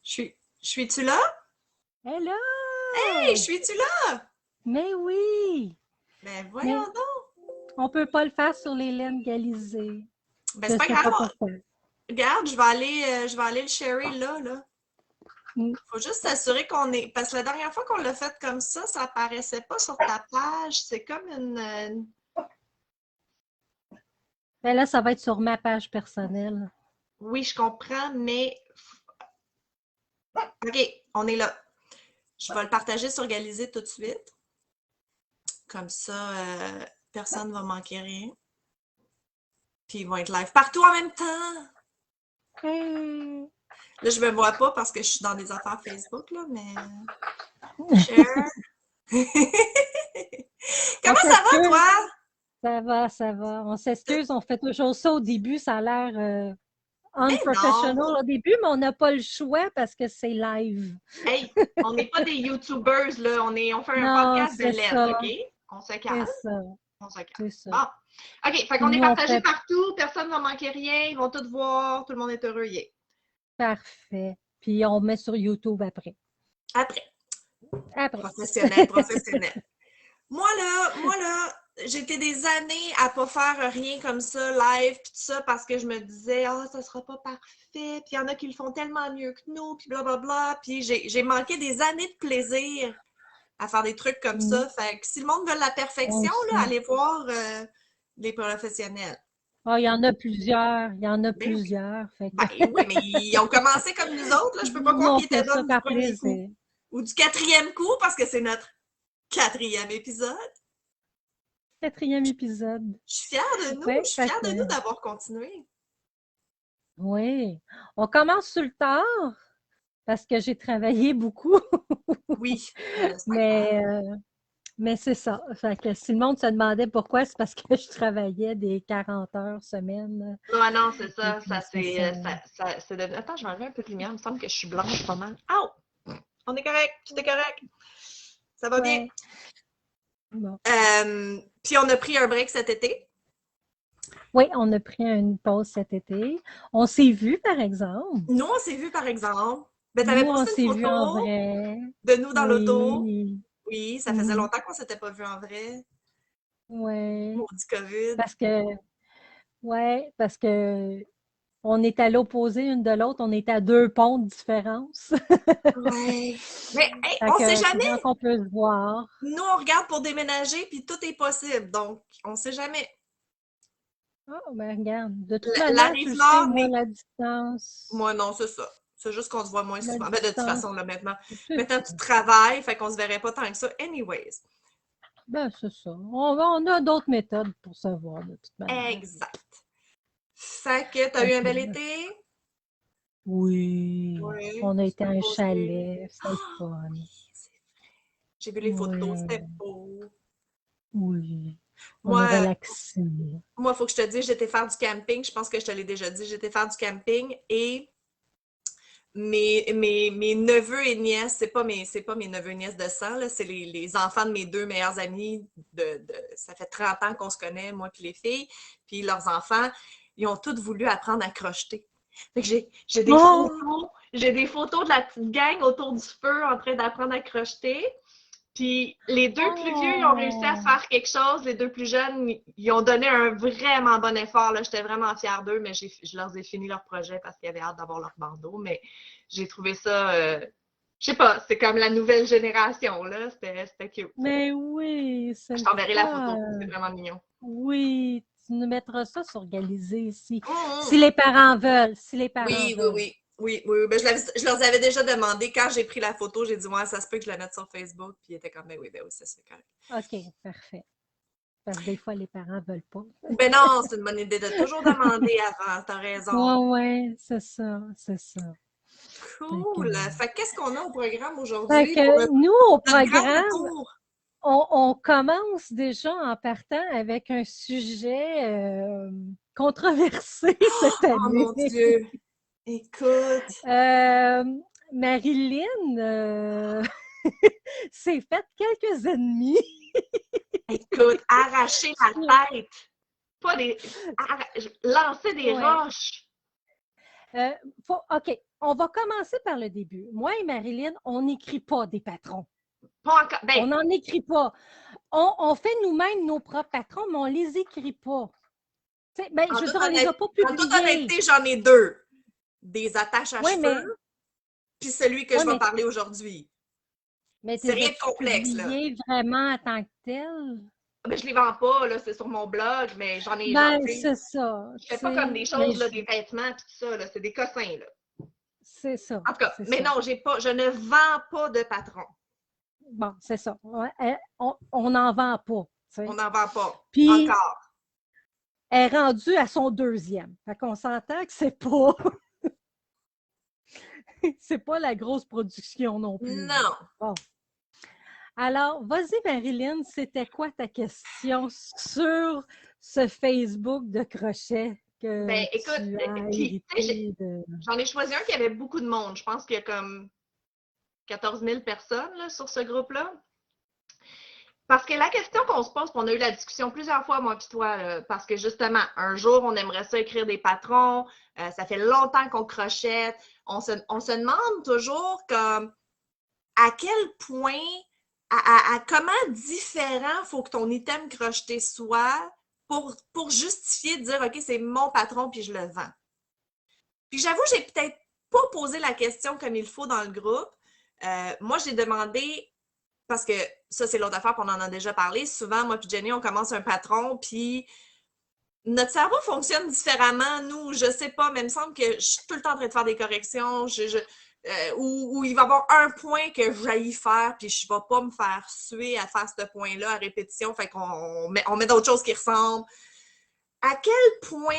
Je suis-tu là? Hello! Hey, je suis-tu là? Mais oui! Ben voyons Mais donc. on peut pas le faire sur les laines galisées. Ben Je c'est pas sais pas grave. pourquoi. Regarde, je vais aller le sharer là. Mm. Faut juste s'assurer qu'on est. Parce que la dernière fois qu'on l'a fait comme ça apparaissait pas sur ta page. C'est comme une. Ben là, ça va être sur ma page personnelle. Oui, je comprends, mais. OK, on est là. Je vais le partager sur Galisé tout de suite. Comme ça, personne ne va manquer rien. Puis ils vont être live partout en même temps. Hey. Là, je me vois pas parce que je suis dans des affaires Facebook, là, mais. Share. On Comment ça va, s'excuse. toi? Ça va, ça va. On s'excuse, on fait toujours ça au début. Ça a l'air Ben non! unprofessional au début, mais on n'a pas le choix parce que c'est live. Hey, on n'est pas des YouTubers, là. On fait un Non, podcast de c'est lettres, ça. OK? On se C'est calme. ça. On se calme. C'est ça. Bon. OK, fait Puis qu'on est nous, on partagé fait partout, personne ne va manquer rien, ils vont tout voir, tout le monde est heureux, yeah. parfait. Puis on met sur YouTube après. Après, Après. professionnel. Moi là, j'ai été des années à pas faire rien comme ça, live, puis tout ça, parce que je me disais, ah, ça sera pas parfait, puis il y en a qui le font tellement mieux que nous, puis blablabla, puis j'ai manqué des années de plaisir à faire des trucs comme Mm. ça. Fait que si le monde veut la Moi perfection, là, aussi. allez voir les professionnels. Ah, il y en a plusieurs. Il y en a Ben oui. plusieurs. Fait que Ben oui, mais ils ont commencé comme nous autres, là. Je peux pas nous, croire on qu'ils fait étaient ça là du par premier coup. plaisir. Ou du quatrième coup, parce que c'est notre quatrième épisode. 4e épisode. Je suis fière de nous. Oui, Je suis fait fière de nous que, d'avoir continué. oui. On commence sur le tard parce que j'ai travaillé beaucoup. Oui, mais c'est pas grave. Mais c'est ça. Fait que si le monde se demandait pourquoi, c'est parce que je travaillais des 40 heures semaine. Non, non, c'est Et ça. puis c'est ça. C'est devenu... Attends, je vais enlever un peu de lumière. Il me semble que je suis blanche pas mal. Oh! On est correct. Tout est correct. Ça va bien. Ouais. Bon. Puis on a pris un break cet été. Oui, on a pris une pause cet été. On s'est vu, par exemple. Nous, on s'est vus, par exemple. Ben, t'avais Nous, on posté une s'est vu en photo vrai. de nous dans l'auto. Oui. Oui, ça faisait Mhm. longtemps qu'on s'était pas vus en vrai. Ouais. Maudit COVID. Parce que, ouais, parce que on est à l'opposé une de l'autre. On est à 2 ponts de différence. Ouais. Mais hey, Fait on sait que c'est jamais. quand qu'on peut se voir. Nous, on regarde pour déménager, puis tout est possible. Donc, on sait jamais. Ah, ben regarde. De toute La manière, tu rive le sais, nord moi, n'est. la distance. Moi, non, c'est ça. C'est juste qu'on se voit moins La souvent. Ben, de toute distance, façon, là, maintenant. c'est Maintenant, ça. tu travailles, fait qu'on se verrait pas tant que ça. Anyways. Ben, c'est ça. On a d'autres méthodes pour se voir, de toute manière. Exact. Fait que t'as Fait eu un que, bel été? oui. Oui. On a Tu été à t'es un posé. chalet. C'était le Ah, fun. oui, c'est vrai. J'ai vu les photos, Oui. c'était beau. Oui. On a Moi, relaxé. il faut que je te dise, j'étais faire du camping. Je pense que je te l'ai déjà dit. J'étais faire du camping et mes neveux et nièces, c'est pas mes neveux et nièces de sang, là, c'est les enfants de mes deux meilleurs amis. Ça fait 30 ans qu'on se connaît, moi puis les filles. Puis leurs enfants, ils ont tous voulu apprendre à crocheter. Fait que Oh! j'ai des photos de la petite gang autour du feu en train d'apprendre à crocheter. Puis les deux plus vieux, ils ont réussi à se Oh! faire quelque chose. Les deux plus jeunes, ils ont donné un vraiment bon effort. Là. J'étais vraiment fière d'eux, mais je leur ai fini leur projet parce qu'ils avaient hâte d'avoir leur bandeau. Mais j'ai trouvé ça, je sais pas, c'est comme la nouvelle génération. Là. C'était cute. Mais oui, c'est Je le t'enverrai la photo. C'est fun. vraiment mignon. Oui, tu nous mettras ça sur Galisé ici. Mmh. Si les parents veulent, si les parents Oui, oui, veulent. oui. Oui, oui, oui. Ben, je leur avais déjà demandé quand j'ai pris la photo. J'ai dit, ouais, ça se peut que je la mette sur Facebook. Puis ils étaient comme, ben oui, c'est correct. OK, parfait. Parce que des fois, les parents veulent pas. Ben non, c'est une bonne idée de toujours demander avant. T'as raison. Ouais, ouais, c'est ça, c'est ça. Fait que, Cool. Fait que qu'est-ce qu'on a au programme fait aujourd'hui pour que nous, au notre grand programme, retour? on commence déjà en partant avec un sujet controversé cette Oh année. mon Dieu. Écoute, Euh, Marilyn s'est faite quelques ennemis. écoute, arracher la tête. Pas des. Lancer des Ouais. roches. OK. on va commencer par le début. Moi et Marilyn, on n'écrit pas des patrons. Pas encore. Ben, On n'en écrit pas. On fait nous-mêmes nos propres patrons, mais on ne les écrit pas. Ben, je veux dire, on ne les a pas en toute publiés. honnêteté, j'en ai deux. Des attaches à Oui, cheveux, puis celui que je vais mais, parler aujourd'hui. mais C'est tu rien de complexe, là. publié vraiment en tant que tel? Ben, je les vends pas, là, c'est sur mon blog, mais j'en ai, Ben, tu sais, c'est ça. je fais pas comme des choses, là, des vêtements, puis tout ça, là, c'est des cossins, là. C'est ça. En tout cas, c'est mais ça. non, je ne vends pas de patron. Bon, c'est ça. On n'en vend pas. T'sais. On n'en vend pas. Puis, Encore. elle est rendue à son deuxième. Fait qu'on s'entend que c'est pas. c'est pas la grosse production non plus. Non. Bon. Alors, vas-y, Marilyn, c'était quoi ta question sur ce Facebook de crochet que Ben, écoute, tu as puis, hérité de... j'en ai choisi un qui avait beaucoup de monde. Je pense qu'il y a comme 14 000 personnes là, sur ce groupe-là. Parce que la question qu'on se pose, puis on a eu la discussion plusieurs fois, moi et toi, là, parce que justement, un jour, on aimerait ça écrire des patrons, ça fait longtemps qu'on crochette, on se demande toujours comme à quel point, à comment différent faut que ton item crocheté soit pour justifier de dire, OK, c'est mon patron puis je le vends. Puis j'avoue, j'ai peut-être pas posé la question comme il faut dans le groupe. Moi, j'ai demandé, parce que ça, c'est l'autre affaire, puis on en a déjà parlé. Souvent, moi et Jenny, on commence un patron, puis notre cerveau fonctionne différemment. Nous, je sais pas, mais il me semble que je suis tout le temps en train de faire des corrections. Ou il va y avoir un point que j'aille faire, puis je ne vais pas me faire suer à faire ce point-là à répétition. Fait qu'on met d'autres choses qui ressemblent. À quel point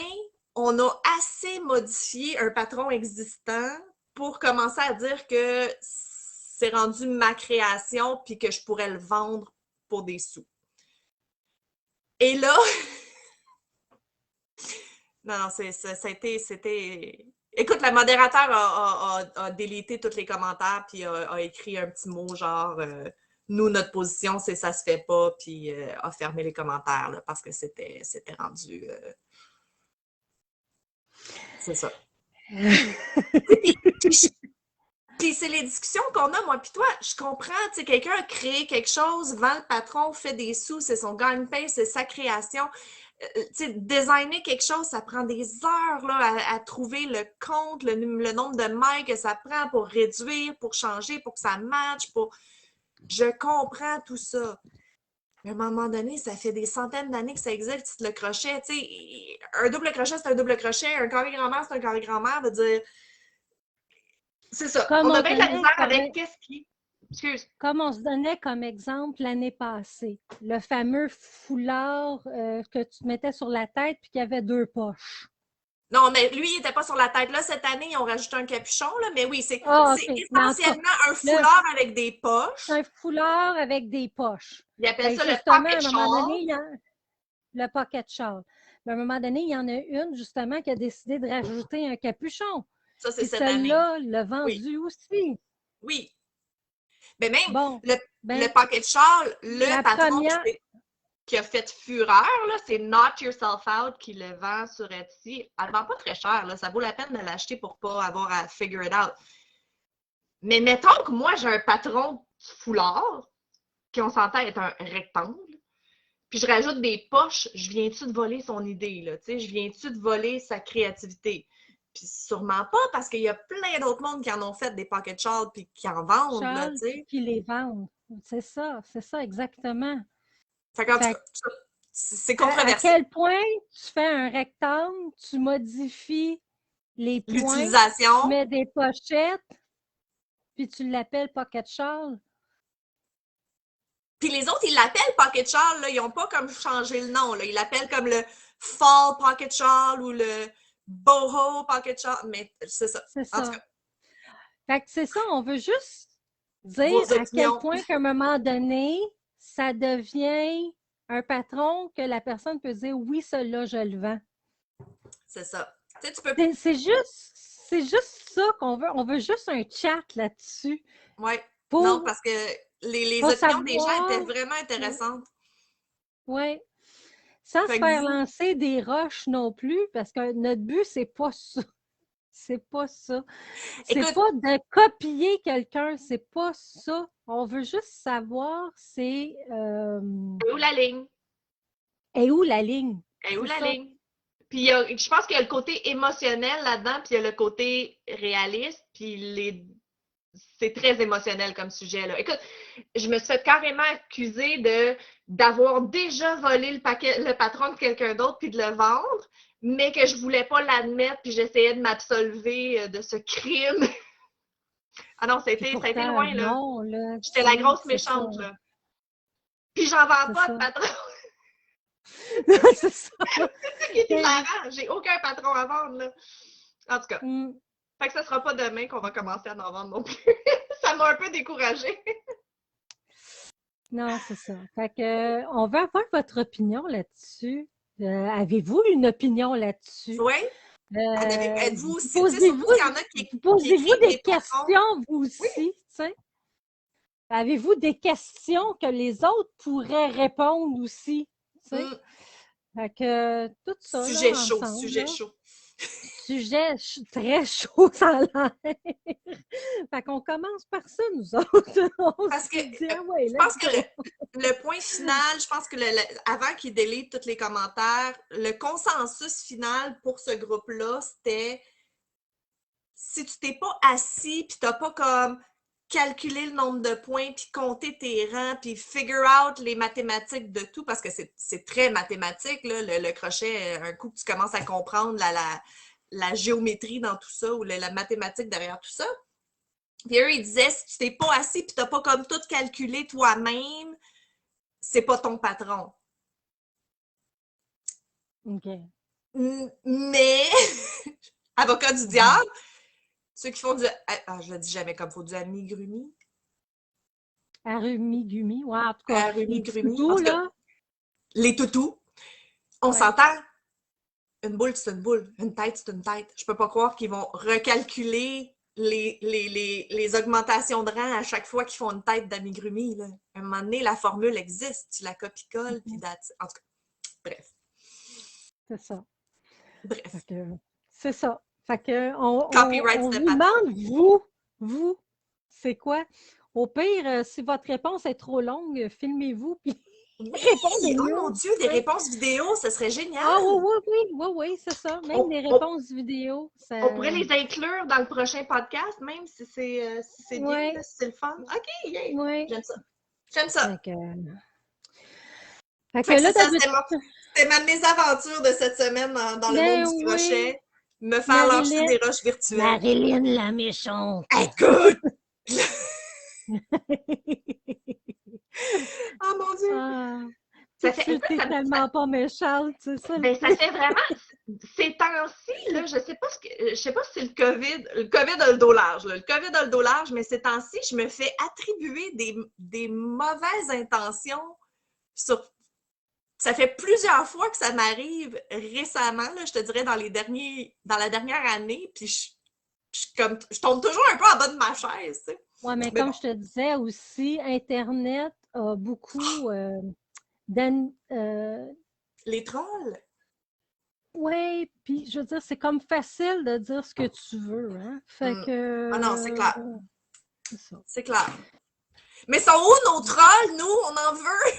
on a assez modifié un patron existant pour commencer à dire que c'est rendu ma création puis que je pourrais le vendre pour des sous. Et là, non, c'était... Écoute, la modérateur a délité tous les commentaires puis a écrit un petit mot genre nous, notre position, c'est ça se fait pas, puis a fermé les commentaires là, parce que c'était rendu... C'est ça. Puis c'est les discussions qu'on a, moi puis toi. Je comprends, tu sais, quelqu'un a créé quelque chose, vend le patron, fait des sous, c'est son gagne-pain, c'est sa création. Tu sais, designer quelque chose, ça prend des heures là, à trouver le compte, le nombre de mailles que ça prend pour réduire, pour changer, pour que ça matche. Je comprends tout ça. Mais à un moment donné, ça fait des centaines d'années que ça existe, le crochet. Tu sais, un double crochet, c'est un double crochet. Un carré grand-mère, c'est un carré grand-mère. Veut dire, c'est ça. Comme On a on bien de la donnait misère comme, avec qu'est-ce qui... Excuse. comme on se donnait comme exemple l'année passée, le fameux foulard que tu mettais sur la tête puis qui avait deux poches. Non, mais lui, il n'était pas sur la tête. Là, cette année, ils ont rajouté un capuchon, là, mais oui, c'est Ah, OK. Mais en tout cas, essentiellement un foulard avec des poches. un foulard avec des poches. Ils appellent ça le Justement, à pocket un moment donné, shawl. le pocket shawl. Mais à un moment donné, il y en a une, justement, qui a décidé de rajouter un capuchon. Ça, c'est Puis cette année. celle-là l'a Oui. vendu aussi. Oui. Mais même Bon, le pocket shawl, le patron première... qui a fait fureur, là, c'est Not Yourself Out qui le vend sur Etsy. Elle ne vend pas très cher. Là. Ça vaut la peine de l'acheter pour ne pas avoir à figure it out. Mais mettons que moi, j'ai un patron foulard qui, on s'entend, est un rectangle. Puis je rajoute des poches, je viens-tu de voler son idée, là, tu sais, je viens-tu de voler sa créativité? Puis sûrement pas, parce qu'il y a plein d'autres mondes qui en ont fait des pocket shawls puis qui en vendent, là, tu sais. qui les vendent. C'est ça exactement. Fait qu'en tout cas, c'est controversé. À quel point tu fais un rectangle, tu modifies les points, l'utilisation, tu mets des pochettes, puis tu l'appelles pocket shawl. Puis les autres, ils l'appellent pocket shawl, là, ils n'ont pas comme changé le nom, là. Ils l'appellent comme le fall pocket shawl ou le boho pocket shawl, mais c'est ça. C'est En ça. tout cas, Fait que c'est ça, on veut juste dire à quel point qu'à un moment donné, ça devient un patron que la personne peut dire oui, celui-là, je le vends. C'est ça. Tu sais, tu peux... C'est juste ça qu'on veut. On veut juste un chat là-dessus. Oui. Non, parce que les opinions des gens étaient vraiment intéressantes. Oui. Sans se faire lancer des roches non plus, parce que notre but, c'est pas ça. C'est pas ça. C'est Écoute, pas de copier quelqu'un, c'est pas ça. On veut juste savoir où la ligne? est où la ligne. Et où C'est la ça. ligne? Puis je pense qu'il y a le côté émotionnel là-dedans, puis il y a le côté réaliste, puis c'est très émotionnel comme sujet, là. Écoute, je me suis fait carrément accuser d'avoir déjà volé le patron de quelqu'un d'autre puis de le vendre, mais que je voulais pas l'admettre, puis j'essayais de m'absolver de ce crime. Ah non, Puis ça a été pourtant, loin, là. non, là, tu J'étais la sais, grosse c'est ça. méchante, là. Puis j'en vends C'est pas ça. de patron. C'est ça. C'est ça qui est hilarant. J'ai aucun patron à vendre, là. En tout cas. Mm. Fait que ça sera pas demain qu'on va commencer à en vendre non plus. Ça m'a un peu découragée. Non, c'est ça. Fait que, on veut avoir votre opinion là-dessus. Avez-vous une opinion là-dessus? Oui. Êtes-vous aussi, tu sais, surtout Posez-vous, qu'il y en a qui posez-vous écrivent des des patrons. questions, vous aussi, tu sais? Avez-vous des questions que les autres pourraient répondre aussi, tu sais? Mm. Fait que, tout ça, là, Sujet chaud, ensemble, sujet là. chaud. Sujet très chaud, ça a l'air. Fait qu'on commence par ça, nous autres. On Parce se que dit, ah ouais, je pense let's que go. le point final, je pense que avant qu'ils délitent tous les commentaires, le consensus final pour ce groupe-là, c'était si tu t'es pas assis puis t'as pas comme calculé le nombre de points puis compter tes rangs puis figure out les mathématiques de tout parce que c'est très mathématique, là, le crochet, un coup que tu commences à comprendre la géométrie dans tout ça ou la mathématique derrière tout ça. Puis eux, ils disaient, si tu t'es pas assis puis t'as pas comme tout calculé toi-même, c'est pas ton patron. OK. Mais, avocat du diable, ceux qui font du... Ah, je le dis jamais comme faut du amigurumi. Arumi-gumi, ouais, en tout cas, les petits Arumi-grumi. En toutous, tout cas, là. les toutous, on Ouais. s'entend. Une boule, c'est une boule. Une tête, c'est une tête. Je peux pas croire qu'ils vont recalculer les augmentations de rang à chaque fois qu'ils font une tête d'amigurumi. Là. À un moment donné, la formule existe. Tu la copies-colles, puis en tout cas, bref. C'est ça. Bref. Fait que, c'est ça. Fait que, on Copyright vous de patron. demande, vous, c'est quoi? Au pire, si votre réponse est trop longue, filmez-vous, puis Oui! Oh mon répondez-nous. Dieu, des réponses vidéo, ce serait génial! Ah oui, c'est ça. Même des réponses vidéo. Ça... On pourrait les inclure dans le prochain podcast, même si c'est bien, là, si c'est le fun. OK, yeah. Ouais. J'aime ça. J'aime ça. Fait que Fait que là, c'est ça, c'était ma mésaventure de cette semaine dans le monde du crochet. Me faire lâcher des roches virtuelles. Marilyn la méchante. Écoute! Oh mon Dieu! Ah, Ça fait, tu t'es tellement pas méchante, c'est ça. Ben, ça fait vraiment, ces temps-ci, là, je sais pas si c'est le COVID a le dos large, là. Le COVID a le dos large, mais ces temps-ci, je me fais attribuer des mauvaises intentions sur. Ça fait plusieurs fois que ça m'arrive récemment, là, je te dirais dans la dernière année, puis je tombe toujours un peu en bas de ma chaise, tu sais. Oui, mais comme je te disais aussi, Internet a beaucoup Les trolls? Oui, puis je veux dire, c'est comme facile de dire ce que tu veux, hein? Fait que... Ah non, c'est clair. C'est ça. C'est clair. Mais sont où nos trolls, nous? On en veut!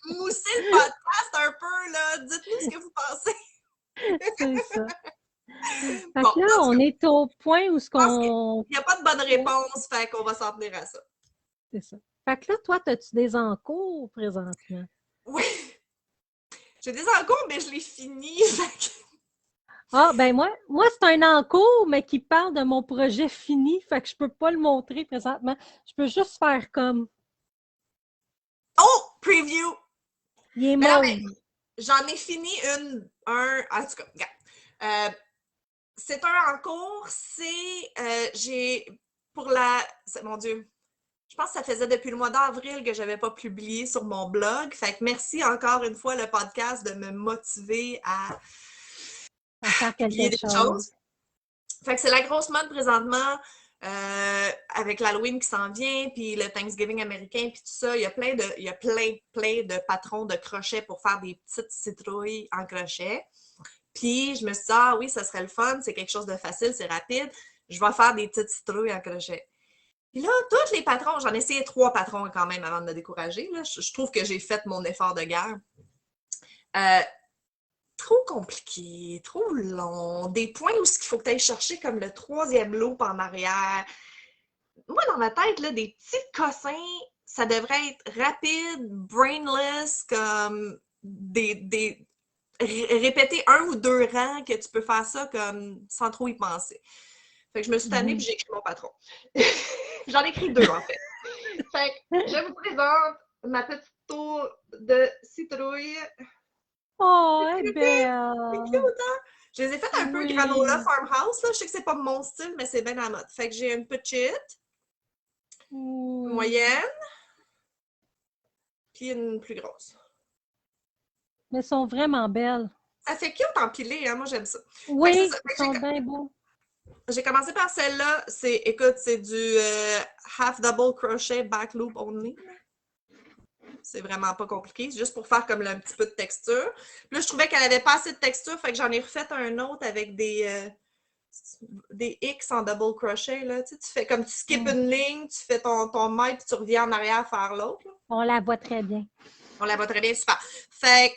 Mousser le podcast un peu, là. Dites-nous ce que vous pensez. C'est ça. Fait que là, on est au point où ce qu'on... Il n'y a pas de bonne réponse, fait qu'on va s'en tenir à ça. C'est ça. Fait que là, toi, as-tu des encours présentement? Oui. J'ai des encours, mais je les finis. Ah, ben moi c'est un encours, mais qui parle de mon projet fini, fait que je peux pas le montrer présentement. Je peux juste faire comme... Oh! Preview! Il est mauve. J'en ai fini un... En tout cas, regarde. C'est un encours, j'ai... Pour la... Mon Dieu... Je pense que ça faisait depuis le mois d'avril que je n'avais pas publié sur mon blog. Fait que merci encore une fois, le podcast, de me motiver à faire publier des choses. Fait que c'est la grosse mode présentement, avec l'Halloween qui s'en vient, puis le Thanksgiving américain, puis tout ça. Il y a plein de patrons de crochets pour faire des petites citrouilles en crochet. Puis je me suis dit, ah oui, ça serait le fun, c'est quelque chose de facile, c'est rapide. Je vais faire des petites citrouilles en crochet. Puis là, tous les patrons, j'en ai essayé 3 patrons quand même avant de me décourager. Là. Je trouve que j'ai fait mon effort de guerre. Trop compliqué, trop long. Des points où il faut que tu ailles chercher comme le 3e loop en arrière. Moi, dans ma tête, là, des petits cossins, ça devrait être rapide, brainless, comme répéter 1 ou 2 rangs que tu peux faire ça comme sans trop y penser. Fait que je me suis tannée et j'ai écrit mon patron. J'en ai écrit 2 en fait. Fait que je vous présente ma petite tour de citrouille. Oh, C'est elle est cute, belle! hein? Je les ai faites un peu granola farmhouse. Là. Je sais que c'est pas mon style, mais c'est bien à la mode. Fait que j'ai une petite, une moyenne, puis une plus grosse. Mais elles sont vraiment belles. Ça fait cute empilé, hein? Moi, j'aime ça. Oui, ils sont bien beaux. J'ai commencé par celle-là. Écoute, c'est du half double crochet back loop only. C'est vraiment pas compliqué. C'est juste pour faire comme un petit peu de texture. Puis là, je trouvais qu'elle avait pas assez de texture, fait que j'en ai refait un autre avec des X en double crochet. Là. Tu fais comme tu skips une ligne, tu fais ton maille, puis tu reviens en arrière faire l'autre. On la voit très bien. On la voit très bien, super. Fait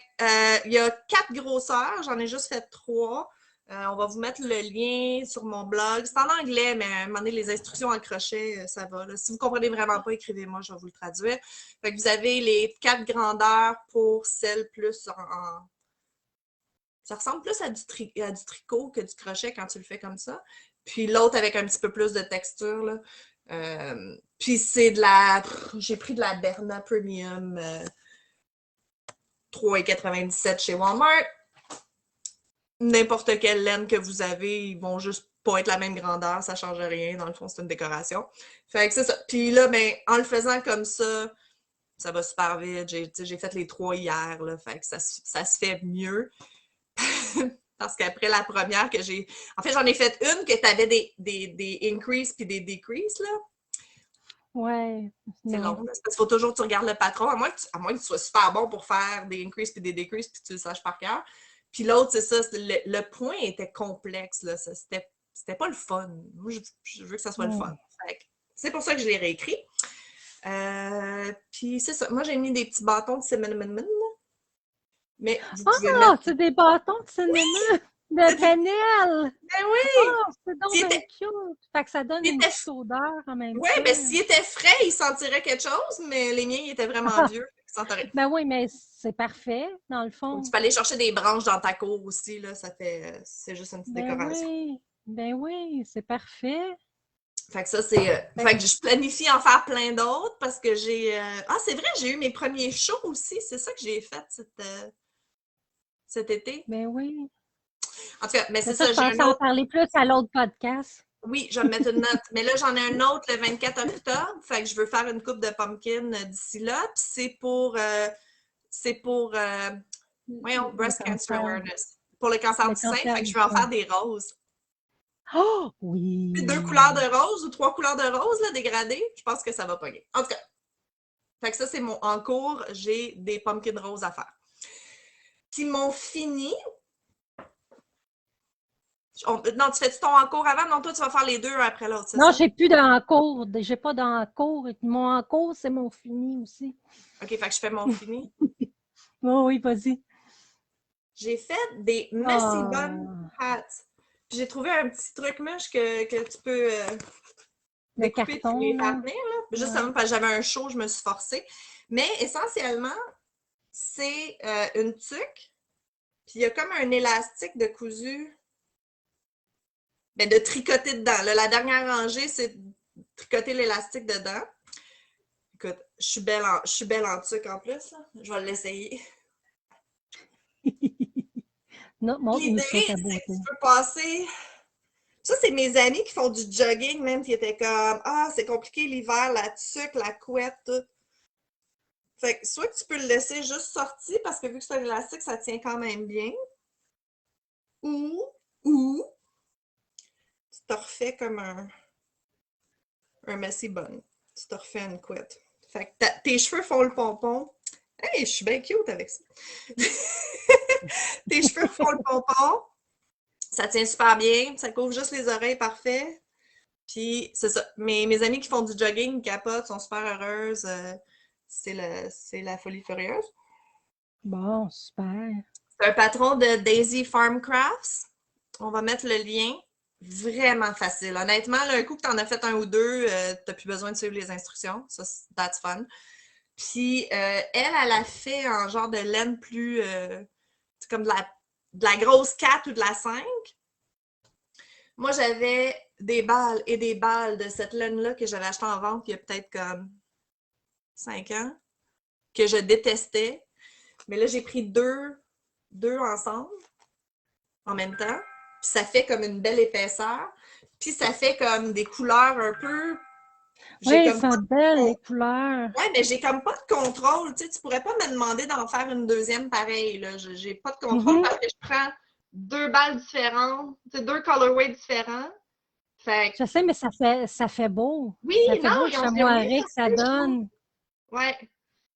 il y a 4 grosseurs, j'en ai juste fait 3. On va vous mettre le lien sur mon blog. C'est en anglais, mais à un moment donné, les instructions en crochet, ça va. Là. Si vous ne comprenez vraiment pas, écrivez-moi, je vais vous le traduire. Fait que vous avez les 4 grandeurs pour celle plus en... Ça ressemble plus à du tricot que du crochet quand tu le fais comme ça. Puis l'autre avec un petit peu plus de texture. Là. Puis c'est de la... J'ai pris de la Berna Premium 3,97 chez Walmart. N'importe quelle laine que vous avez, ils vont juste pas être la même grandeur, ça change rien. Dans le fond, c'est une décoration. Fait que c'est ça. Puis là, ben, en le faisant comme ça va super vite. J'ai fait les 3 hier, là, fait que ça se fait mieux. Parce qu'après la première que j'ai... En fait, j'en ai fait une que tu avais des increases puis des decreases, là. Ouais. C'est long. Parce qu'il faut toujours que tu regardes le patron, à moins que tu sois super bon pour faire des increases puis des decreases puis que tu le saches par cœur. Puis l'autre, c'est ça, le point était complexe, là. C'était pas le fun. Moi, je veux que ça soit le fun. C'est pour ça que je l'ai réécrit. Puis c'est ça. Moi, j'ai mis des petits bâtons de cinnamon. Mais vous pouvez mettre... c'est des bâtons de cinnamon! De cannelle! Ben oui! C'est donc bien cute! Fait que ça donne une petite odeur en même temps. Oui, ben s'il était frais, il sentirait quelque chose, mais les miens, ils étaient vraiment vieux. Ben oui, mais c'est parfait, dans le fond. Donc, tu peux aller chercher des branches dans ta cour aussi, là. C'est juste une petite décoration. Ben oui, c'est parfait. Fait que ça, c'est... Fait que je planifie en faire plein d'autres parce que j'ai... Ah, c'est vrai, j'ai eu mes premiers shows aussi. C'est ça que j'ai fait cet été. Ben oui. En tout cas, mais c'est ça, j'ai un autre... en parler plus à l'autre podcast. Oui, je vais me mettre une note. Mais là, j'en ai un autre le 24 octobre. Fait que je veux faire une coupe de pumpkin d'ici là. Puis c'est pour voyons, Breast Cancer Awareness. Pour le cancer du sein. Fait que je vais en faire des roses. Oh oui! Puis 2 couleurs de rose ou 3 couleurs de rose, là, dégradées. Je pense que ça va pogner. En tout cas. Fait que ça, c'est en cours. J'ai des pumpkin roses à faire. Puis mon fini... Non, tu fais-tu ton en cours avant? Non, toi, tu vas faire les 2 après l'autre, c'est ça? Non, j'ai plus d'en cours. J'ai pas d'en cours. Mon en cours, c'est mon fini aussi. OK, fait que je fais mon fini. Oh, oui, vas-y. J'ai fait des Messy Bun Hats. J'ai trouvé un petit truc mèche que tu peux découper carton, et faire tenir. Justement, parce que j'avais un show, je me suis forcée. Mais essentiellement, c'est une tuque. Puis il y a comme un élastique de cousu. Ben, de tricoter dedans. Là, la dernière rangée, c'est tricoter l'élastique dedans. Écoute, je suis belle en tuque en plus. Là. Je vais l'essayer. Non, l'idée, c'est que tu peux passer... Ça, c'est mes amis qui font du jogging, même, qui étaient comme « Ah, c'est compliqué l'hiver, la tuque, la couette, tout. » Fait que soit que tu peux le laisser juste sorti, parce que vu que c'est un élastique, ça tient quand même bien. Ou tu te refais comme un messy bun. Tu te refais une couette. Fait que tes cheveux font le pompon. Hey, je suis bien cute avec ça. Tes cheveux font le pompon. Ça tient super bien, ça couvre juste les oreilles parfait. Puis c'est ça. Mes amis qui font du jogging, capotent, sont super heureuses. C'est la folie furieuse. Bon, super. C'est un patron de Daisy Farm Crafts. On va mettre le lien. Vraiment facile. Honnêtement, là, un coup que tu en as fait un ou deux, tu n'as plus besoin de suivre les instructions. Ça, that's fun. Puis elle a fait en genre de laine plus c'est comme de la grosse 4 ou de la 5. Moi, j'avais des balles et des balles de cette laine-là que j'avais acheté en vente il y a peut-être comme 5 ans, que je détestais. Mais là, j'ai pris deux ensemble en même temps. Puis ça fait comme une belle épaisseur. Puis ça fait comme des couleurs un peu. Oui, elles sont belles, les couleurs. Oui, mais j'ai comme pas de contrôle. Tu sais, tu pourrais pas me demander d'en faire une deuxième pareille. Là. J'ai pas de contrôle parce que je prends deux balles différentes, deux colorways différents. Fait... Je sais, mais ça fait beau. Oui, ça fait non, beau le ils ont bien chamois que ça fait, donne. Ouais.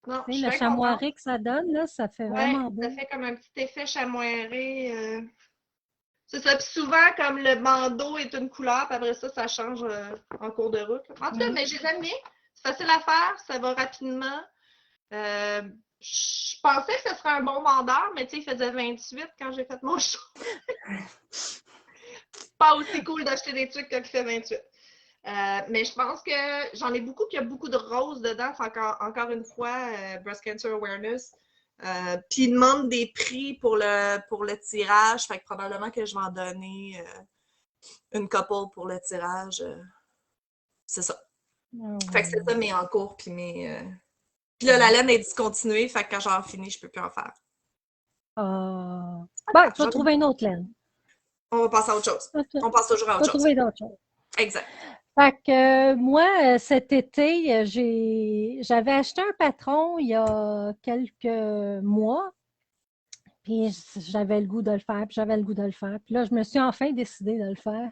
Non, je suis Le bien chamois contente. que ça donne, là, ça fait Ouais, vraiment beau. ça fait comme un petit effet chamoiré. C'est ça. Puis souvent, comme le bandeau est une couleur, puis après ça, ça change en cours de route. En tout cas, mais je les aime bien. C'est facile à faire, ça va rapidement. Je pensais que ce serait un bon vendeur, mais tu sais, il faisait 28 quand j'ai fait mon show. Pas aussi cool d'acheter des trucs quand il fait 28. Mais je pense que j'en ai beaucoup, puis il y a beaucoup de roses dedans. C'est encore une fois, Breast Cancer Awareness. Puis ils demandent des prix pour le tirage. Fait que probablement que je vais en donner une couple pour le tirage. C'est ça. Fait que c'est ça mes encours, puis mes... Puis là, la laine est discontinuée, fait que quand j'en finis, je peux plus en faire. Bon, tu vas J'en ai- trouver une autre laine. On va passer à autre chose. Tu On passe toujours à vas autre chose. trouver d'autres choses. Exact. Fait que moi, cet été, j'avais acheté un patron il y a quelques mois, puis j'avais le goût de le faire, puis j'avais le goût de le faire. Puis là, je me suis enfin décidée de le faire.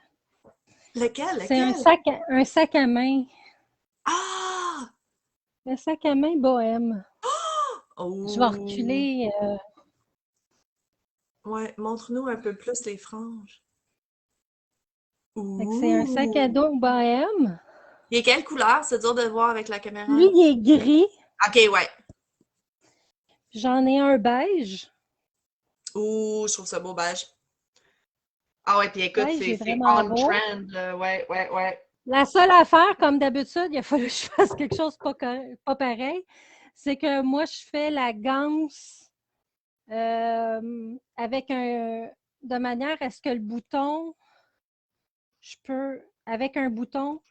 Lequel? C'est Lequel? un sac à main. Ah! Un sac à main bohème. Oh! Je vais reculer. Ouais, montre-nous un peu plus les franges. C'est un sac à Ouh! dos bohème. Il est quelle couleur? C'est dur de voir avec la caméra. Lui, il est gris. OK, ouais. J'en ai un beige. Ouh, je trouve ça beau beige. Ah ouais, puis écoute, Beige est c'est vraiment on beau. trend, là. Ouais, ouais, ouais. La seule affaire, comme d'habitude, il a fallu que je fasse quelque chose pas pareil, c'est que moi, je fais la ganse avec de manière à ce que le bouton, je peux, avec un bouton,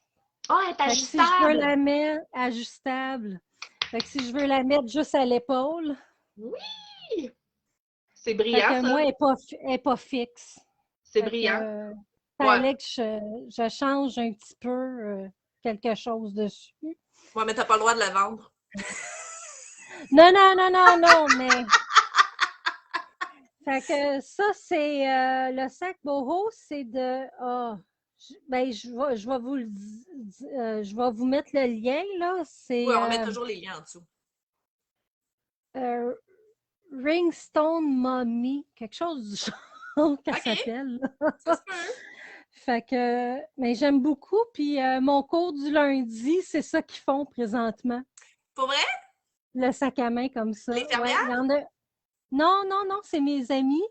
Ah, elle est si je veux ajustable! la mettre ajustable, si je veux la mettre juste à l'épaule, Oui! C'est brillant, ça. moi, elle n'est pas fixe. C'est brillant. Ouais. Fallait que je change un petit peu quelque chose dessus. Ouais, mais t'as pas le droit de la vendre. Non, mais... Fait que ça, c'est le sac boho, c'est de... je vais vous je vais vous mettre le lien, là. C'est Oui, on met toujours les liens en dessous. Ringstone Mommy, quelque chose du genre qu'elle s'appelle. Ça se peut. Fait que, mais j'aime beaucoup. Puis mon cours du lundi, c'est ça qu'ils font présentement. Pour vrai? Le sac à main comme ça. Les fermières? Ouais, il y en a... Non, c'est mes amis.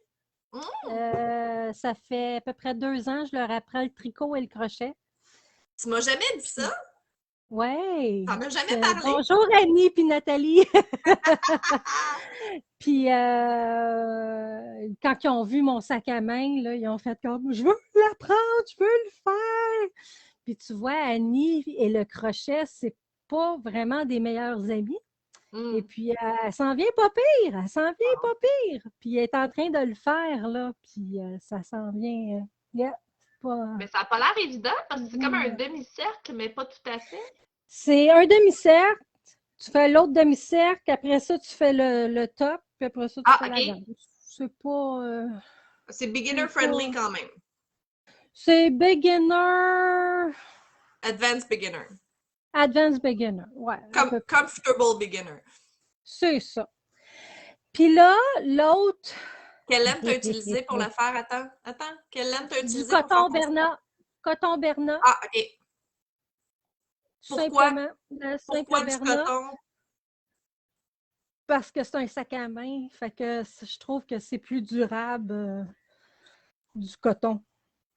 Ça fait à peu près 2 ans, je leur apprends le tricot et le crochet. Tu m'as jamais dit ça? Ouais. T'en as jamais parlé? Bonjour Annie puis Nathalie. Puis quand ils ont vu mon sac à main, là, ils ont fait comme je veux l'apprendre, je veux le faire. Puis tu vois, Annie et le crochet, c'est pas vraiment des meilleurs amis. Et puis, elle s'en vient pas pire, Puis, elle est en train de le faire, là, puis ça s'en vient. Mais ça n'a pas l'air évident parce que c'est comme un demi-cercle, mais pas tout à fait. C'est un demi-cercle, tu fais l'autre demi-cercle, après ça, tu fais le top, puis après ça, tu fais la ganse. C'est pas... c'est beginner-friendly quand même. C'est beginner... Advanced beginner. Advanced beginner, ouais. Comfortable beginner. C'est ça. Puis là, l'autre... Quelle laine t'as utilisé pour le faire? Attends. Quelle laine t'as Du utilisé pour faire coton ton Bernat. Coton Bernat, Ah, OK. Pourquoi? simplement. Le Pourquoi simple du Bernat, coton? parce que c'est un sac à main. Fait que je trouve que c'est plus durable du coton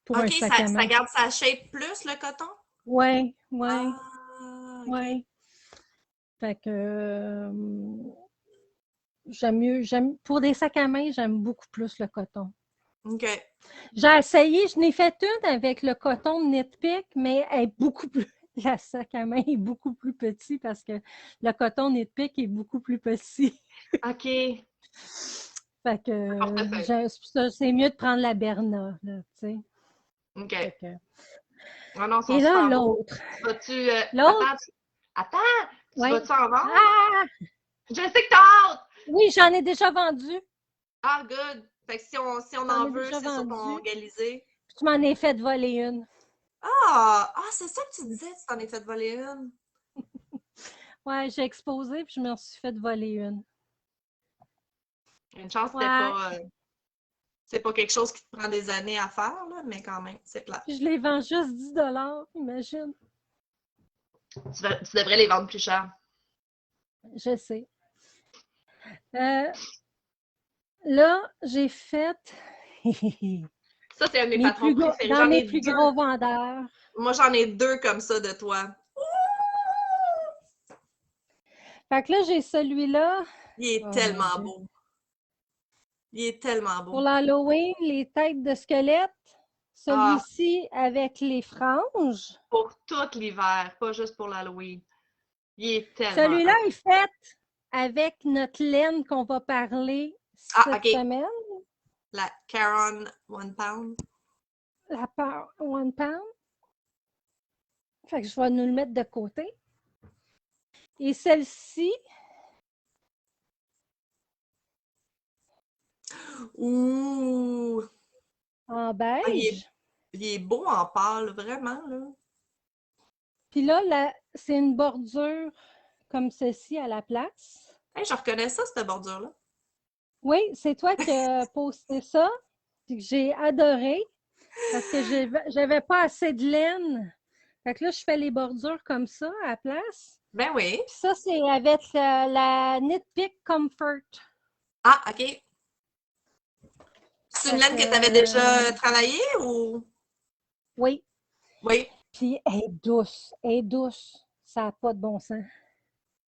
pour un OK, sac à ça main. garde sa shape plus, le coton? Ouais. OK. Fait que pour des sacs à main, j'aime beaucoup plus le coton. OK. J'ai essayé, je n'ai fait une avec le coton de Knitpick, mais elle est beaucoup plus. La sac à main est beaucoup plus petit parce que le coton Knitpick est beaucoup plus petit. OK. Fait que c'est mieux de prendre la Berna, là, tu sais. OK. Fait que... Ah non, ils sont Et là, super beaux. l'autre. Vas-tu... L'autre? Attends! Tu Oui. vas-tu en vendre? Ah! Je sais que t'as hâte! Oui, j'en ai déjà vendu. Ah, good! Fait que si on J'en en ai veut, déjà c'est sur ton vendu. Galisé. Puis tu m'en es fait voler une. C'est ça que tu disais, tu t'en es fait voler une. Ouais, j'ai exposé puis je me suis fait voler une. Une chance, Ouais. c'est pas quelque chose qui te prend des années à faire, là, mais quand même, c'est plat. Puis je les vends juste 10 imagine. Tu devrais les vendre plus cher. Je sais. Là, j'ai fait Ça, c'est un de mes patrons préférés. dans J'en mes ai plus deux. gros vendeurs. Moi, j'en ai deux comme ça de toi. Fait que là, j'ai celui-là. Il est tellement beau. Il est tellement beau. Pour l'Halloween, les têtes de squelette. Celui-ci avec les franges. Pour tout l'hiver, pas juste pour l'Halloween. Il est tellement Celui-là est fait avec notre laine qu'on va parler cette semaine. La Caron One Pound. La One Pound. Fait que je vais nous le mettre de côté. Et celle-ci. Ouh! En beige. Il est beau en pâle, vraiment, là. Puis là, c'est une bordure comme ceci à la place. Hey, je reconnais ça, cette bordure-là. Oui, c'est toi qui as posté ça, puis que j'ai adoré, parce que j'avais pas assez de laine. Fait que là, je fais les bordures comme ça à la place. Ben oui. Puis ça, c'est avec la Knitpick Comfort. Ah, OK. C'est une laine que tu avais déjà travaillée ou? Oui. Oui. Puis elle est douce. Elle est douce. Ça n'a pas de bon sens.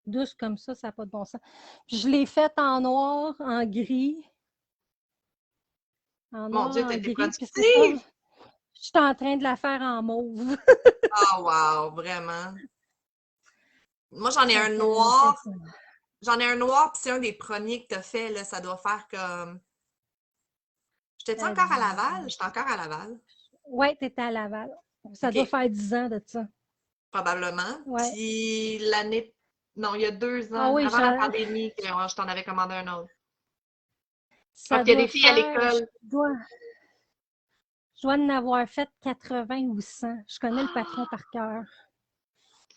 Douce comme ça n'a pas de bon sens. Puis je l'ai faite en noir, en gris. En Mon noir, Dieu, en t'as été gris. Puis productive! je suis en train de la faire en mauve. Wow, vraiment. Moi, j'en ai un noir. J'en ai un noir, puis c'est un des premiers que tu as fait, là. Ça doit faire comme... J'étais-tu encore à Laval? J'étais encore à Laval. Oui, tu étais à Laval. Ça doit faire 10 ans de ça. Probablement. Ouais. Puis l'année... Non, il y a 2 ans, avant la pandémie, que je t'en avais commandé un autre. Ça qu'il y a des filles à l'école. Je dois en avoir fait 80 ou 100. Je connais le patron par cœur.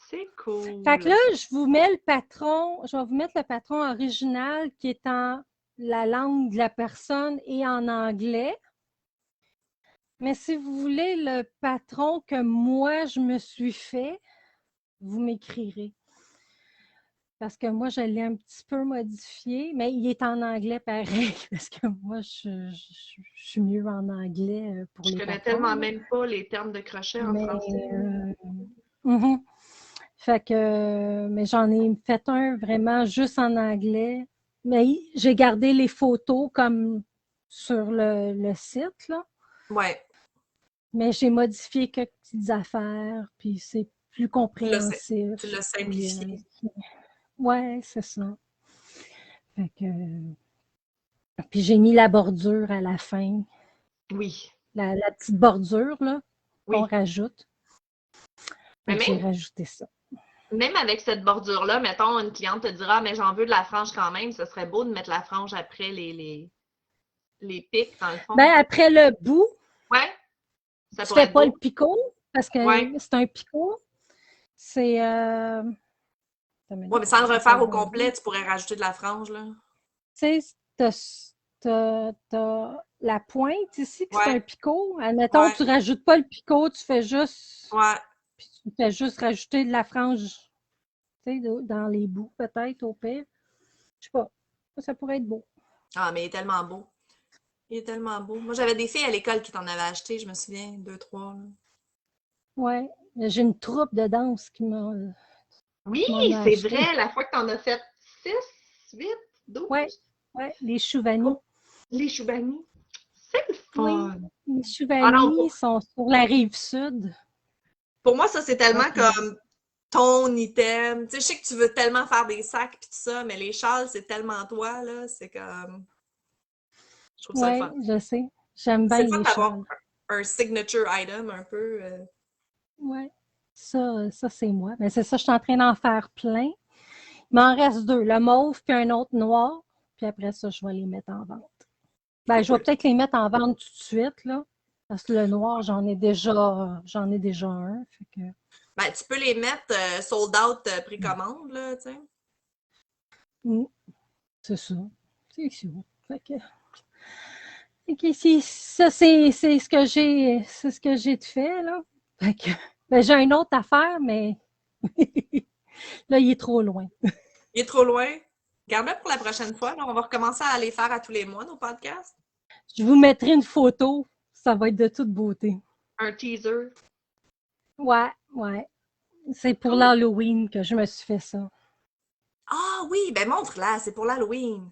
C'est cool. Fait que là, je vais vous mettre le patron original qui est en la langue de la personne et en anglais. Mais si vous voulez le patron que moi, je me suis fait, vous m'écrirez. Parce que moi, je l'ai un petit peu modifié, mais il est en anglais pareil, parce que moi, je suis mieux en anglais pour les patrons. Je connais tellement même pas les termes de crochet en français. Fait que, mais j'en ai fait un vraiment juste en anglais. Mais j'ai gardé les photos comme sur le site, là. Ouais. Mais j'ai modifié quelques petites affaires, puis c'est plus compréhensif. Tu l'as simplifié. Ouais, c'est ça. Fait que... Puis j'ai mis la bordure à la fin. Oui. La petite bordure, là, qu'on rajoute. Mais j'ai rajouté ça. Même avec cette bordure-là, mettons, une cliente te dira, mais j'en veux de la frange quand même, ce serait beau de mettre la frange après les pics, dans le fond. Ben, après le bout, ça tu fais pas le picot, parce que c'est un picot. C'est... mais sans le refaire au complet, tu pourrais rajouter de la frange, là. Tu sais, t'as la pointe ici, que c'est un Ouais, picot. Admettons, ouais, tu rajoutes pas le picot, tu fais juste, ouais. puis tu fais juste rajouter de la frange, tu sais, dans les bouts, peut-être, au pire. Je sais pas. Ça pourrait être beau. Ah, mais il est tellement beau. Il est tellement beau. Moi, j'avais des filles à l'école qui t'en avaient acheté, je me souviens, deux, trois. Là. Ouais. J'ai une troupe de danse Oui, qui m'en a c'est acheté. vrai, la fois que t'en as fait 6, 8, Ouais, 12. ouais, les Chouvani. Oh, les Choubani. C'est le Oui, fun. les Ah non, Chouvani sont sur la rive sud. pour moi, ça, c'est Ouais, tellement comme ton item. Tu sais, je sais que tu veux tellement faire des sacs et tout ça, mais les châles, c'est tellement toi, là. C'est comme. Je trouve ça le ouais, fun. je sais. J'aime C'est bien le fun les d'avoir châles. un signature item un peu. Ouais. Ça c'est moi. Mais c'est ça, je suis en train d'en faire plein. Il m'en reste deux, le mauve puis un autre noir. Puis après ça, je vais les mettre en vente. Ben, je vais Cool. peut-être les mettre en vente tout de suite, là. Parce que le noir, j'en ai déjà un. Fait que, Ben, tu peux les mettre sold out précommande, là, tu sais. mm, c'est ça. C'est ça. Fait que, ça, c'est ce que j'ai de fait, là. Fait que, ben, j'ai une autre affaire, mais là, il est trop loin. Il est trop loin. Garde-le pour la prochaine fois. Là. On va recommencer à les faire à tous les mois, nos podcasts. Je vous mettrai une photo. Ça va être de toute beauté. Un teaser. Ouais, ouais. C'est pour Cool. l'Halloween que je me suis fait ça. Ah oui, ben montre-la, c'est pour l'Halloween.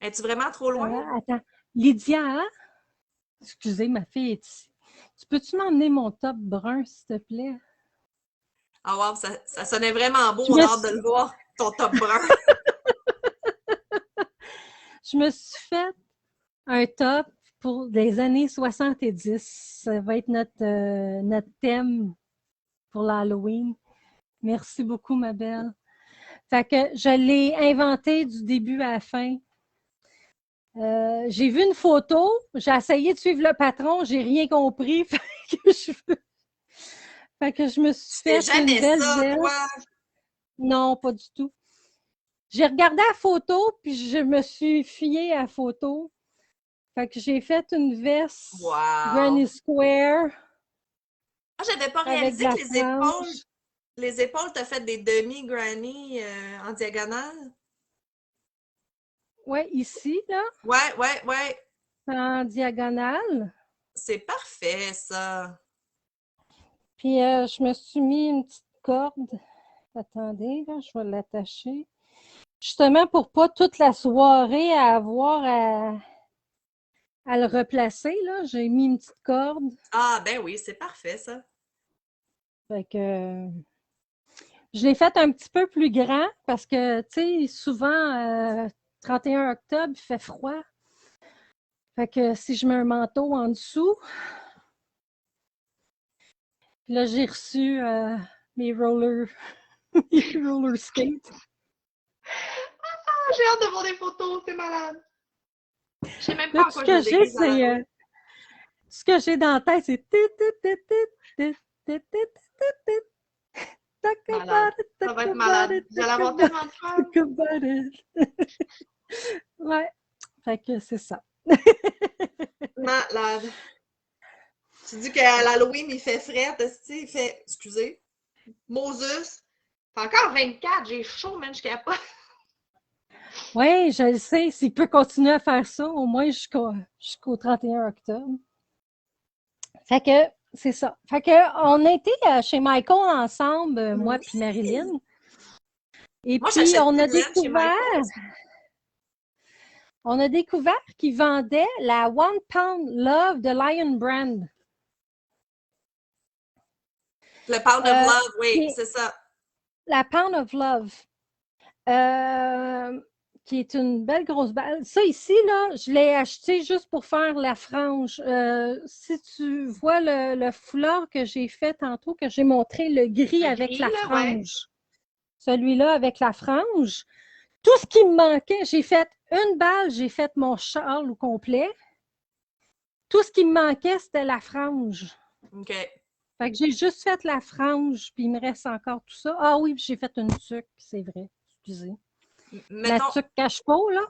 Es-tu vraiment trop loin? Attends. Lydia, hein? Excusez, ma fille est ici. Tu peux-tu m'emmener mon top brun, s'il te plaît? Ah wow, ça sonnait vraiment beau, Je on me a hâte de suis, le voir, ton top brun. je me suis fait un top pour les années 70. Ça va être notre thème pour l'Halloween. Merci beaucoup, ma belle. Fait que je l'ai inventé du début à la fin. J'ai vu une photo, j'ai essayé de suivre le patron, j'ai rien compris. Fait que je me suis Tu fais fait une jamais belle ça, toi. veste. Non, pas du tout. J'ai regardé la photo, puis je me suis fiée à la photo. Fait que j'ai fait une veste Wow. Granny Square Ah, j'avais pas avec de réalisé la que frange. les épaules, t'as fait des demi-granny en diagonale. Ouais, ici, là, Ouais, ouais, ouais. en diagonale. C'est parfait, ça. Puis je me suis mis une petite corde. Attendez, là, je vais l'attacher. Justement pour pas toute la soirée avoir à le replacer, là, j'ai mis une petite corde. Ah, ben oui, c'est parfait, ça. Fait que je l'ai fait un petit peu plus grand parce que, tu sais, souvent, 31 octobre, il fait froid. Fait que si je mets un manteau en dessous, là, j'ai reçu mes mes roller skates. Ah, j'ai hâte de voir des photos, c'est malade. Je sais même Là, pas en tout ce quoi je que me j'ai, déguise à c'est. l'Halloween. Tout ce que j'ai dans la tête, c'est. Talk Malade. about it, Ça va talk être about malade. it, Vous allez talk avoir about tellement de it, fun. talk about it. Ouais. Fait que c'est ça. Malade. Tu dis qu'à l'Halloween, il fait frais, il fait, excusez, Moses. Fait encore 24, j'ai chaud, man, je capote. Oui, je le sais. S'il peut continuer à faire ça, au moins jusqu'au 31 octobre. Fait que c'est ça. Fait que on a été chez Michael ensemble, moi Oui! puis Marilyn. Et Moi, puis j'achète plus de laine chez Michael. on a découvert qu'ils vendaient la One Pound Love de Lion Brand. Le Pound of Love, Qui oui, est c'est ça. la Pound of Love. Qui est une belle grosse balle. Ça ici, là, je l'ai acheté juste pour faire la frange. Si tu vois le foulard que j'ai fait tantôt, que j'ai montré, le gris Le avec gris, la là, ouais. frange. Celui-là avec la frange. Tout ce qui me manquait, j'ai fait une balle, j'ai fait mon châle au complet. Tout ce qui me manquait, c'était la frange. OK. Fait que j'ai juste fait la frange, puis il me reste encore tout ça. Ah oui, j'ai fait une tuque, c'est vrai. Excusez. La Mettons, tuque cache-peau, là.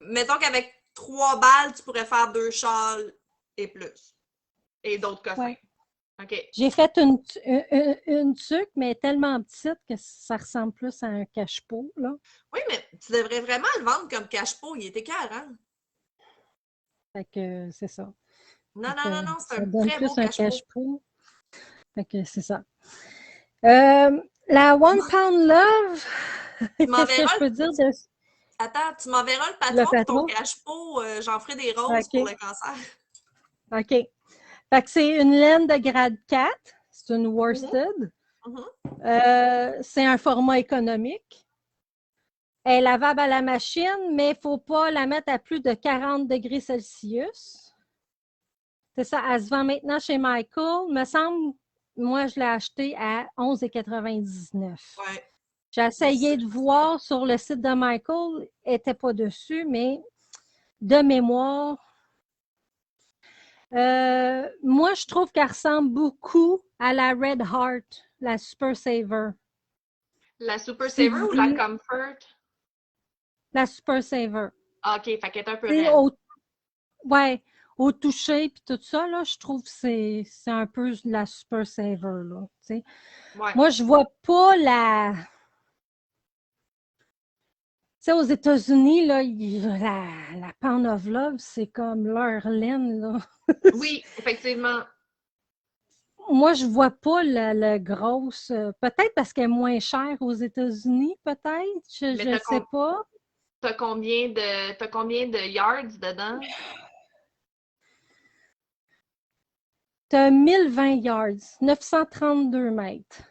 mettons qu'avec 3 balles, tu pourrais faire 2 châles et plus. Et d'autres coffins. Ouais. OK. J'ai fait une tuque, mais tellement petite que ça ressemble plus à un cache-pot, là. Oui, mais tu devrais vraiment le vendre comme cache-pot. Il était écœurant. Fait que c'est ça. Non, c'est Ça un donne très beau plus un cache-pot. cache-pot. Fait que c'est ça. La One Pound Love, qu'est-ce que je peux dire de Attends, tu m'enverras le le patron pour ton patron? cache-pot. J'en ferai des roses pour le cancer. OK. Fait que c'est une laine de grade 4. C'est une worsted. C'est un format économique. Elle est lavable à la machine, mais il ne faut pas la mettre à plus de 40 degrés Celsius. C'est ça, elle se vend maintenant chez Michael. Me semble, moi, je l'ai acheté à 11,99 $. Ouais. J'ai essayé de voir sur le site de Michael, elle n'était pas dessus, mais de mémoire, moi, je trouve qu'elle ressemble beaucoup à la Red Heart, la Super Saver. La Super Saver ou la Comfort? La Super Saver. Ah, OK, fait qu'elle est un peu raide. Ouais, au toucher puis tout ça, là, je trouve que c'est un peu la Super Saver, là, tu sais. Ouais. Moi, je vois pas la... Tu sais, aux États-Unis, là, la Pound of Love, c'est comme leur laine, là. Oui, effectivement. Moi, je vois pas la grosse... peut-être parce qu'elle est moins chère aux États-Unis, peut-être. Je ne sais pas. T'as combien de yards dedans? T'as 1020 yards, 932 mètres.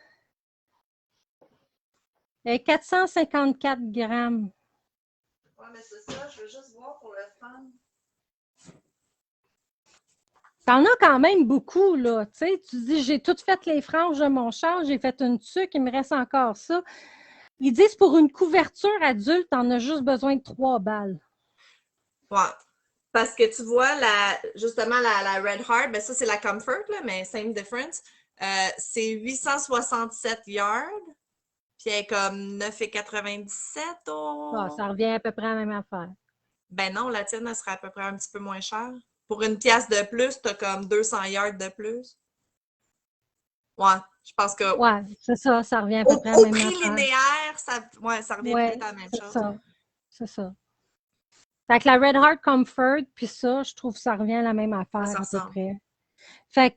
Et 454 grammes. Ouais, mais c'est ça, je veux juste voir pour le fun. T'en as quand même beaucoup, là. Tu sais, tu dis, j'ai tout fait les franges de mon char, j'ai fait une tuque, il me reste encore ça. Ils disent pour une couverture adulte, t'en as juste besoin de 3 balles. Ouais. Parce que tu vois, justement, la Red Heart, ben ça, c'est la Comfort, là, mais same difference. C'est 867 yards, puis elle est comme 9,97 Ah, ça revient à peu près à la même affaire. Ben non, la tienne, elle serait à peu près un petit peu moins chère. Pour une pièce de plus, t'as comme 200 yards de plus. Ouais, je pense que Ouais, c'est ça, ça revient à peu près à la au même prix affaire. linéaire, ça revient Ouais, peut-être à la même c'est chose. ça. C'est ça. Fait que la Red Heart Comfort, puis ça, je trouve que ça revient à la même affaire à peu près. Fait que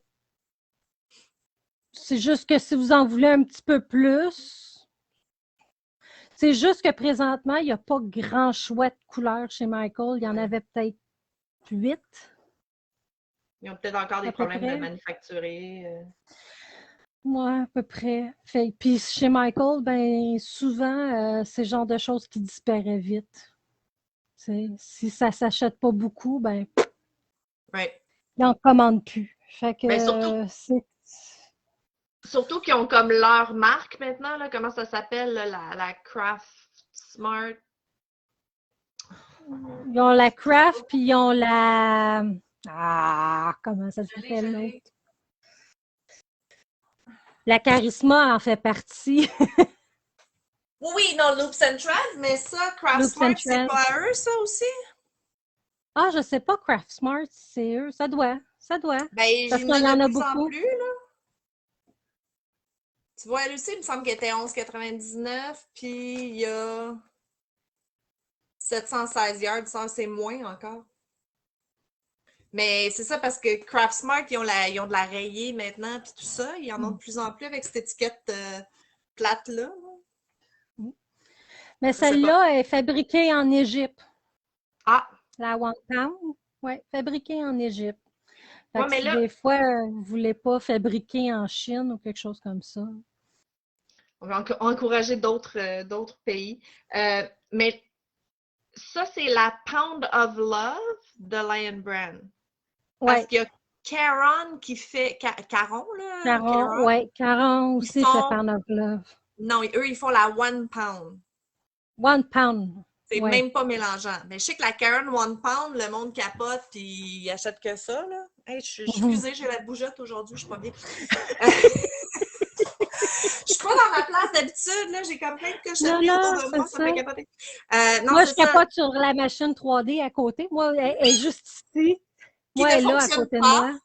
c'est juste que si vous en voulez un petit peu plus, c'est juste que présentement, il n'y a pas grand choix de couleurs chez Michael. Il y en avait peut-être 8. Ils ont peut-être encore des problèmes de manufacturier. Oui, à peu près. Puis chez Michael, ben souvent, c'est le genre de choses qui disparaît vite. Si ça ne s'achète pas beaucoup, ben right. ils n'en commandent plus. Fait que surtout qu'ils ont comme leur marque maintenant, là, comment ça s'appelle, la Craft Smart. Ils ont la Craft, puis ils ont la... Ah, comment ça s'appelle l'autre? La Charisma en fait partie. Oui, non, Loops and Threads, mais ça, Craft Smart, c'est pas à eux, ça aussi? Ah, je sais pas, Craft Smart, c'est eux. Ça doit. Ben, parce qu'il y en a beaucoup. Plus, là. Tu vois, elle aussi, il me semble qu'elle était 11,99, puis il y a 716 yards, ça, c'est moins encore. Mais c'est ça parce que Craft Smart, ils ont de la rayée maintenant, puis tout ça. Ils en ont de plus en plus avec cette étiquette plate-là. Mais celle-là est fabriquée en Égypte. Ah! La One Pound, oui, fabriquée en Égypte. Ouais, mais là, des fois, vous ne voulez pas fabriquer en Chine ou quelque chose comme ça. On va encourager d'autres pays. Mais ça, c'est la Pound of Love de Lion Brand. Parce qu'il y a Caron qui fait... Caron, là? Caron, oui. Caron aussi fait Pound of Love. Non, eux, ils font la One Pound. One Pound. C'est même pas mélangeant. Mais je sais que la Caron One Pound, le monde capote puis il achète que ça, là. Hey, excusez, j'ai la bougeotte aujourd'hui, je suis pas bien. Je suis pas dans ma place d'habitude, là. J'ai comme plein de cochonneries autour de moi, ça me fait capoter. Non, moi, je c'est ça. capote sur la machine 3D à côté. Moi, elle est juste ici. Qui Moi, ne elle est là, à fonctionne côté de pas moi.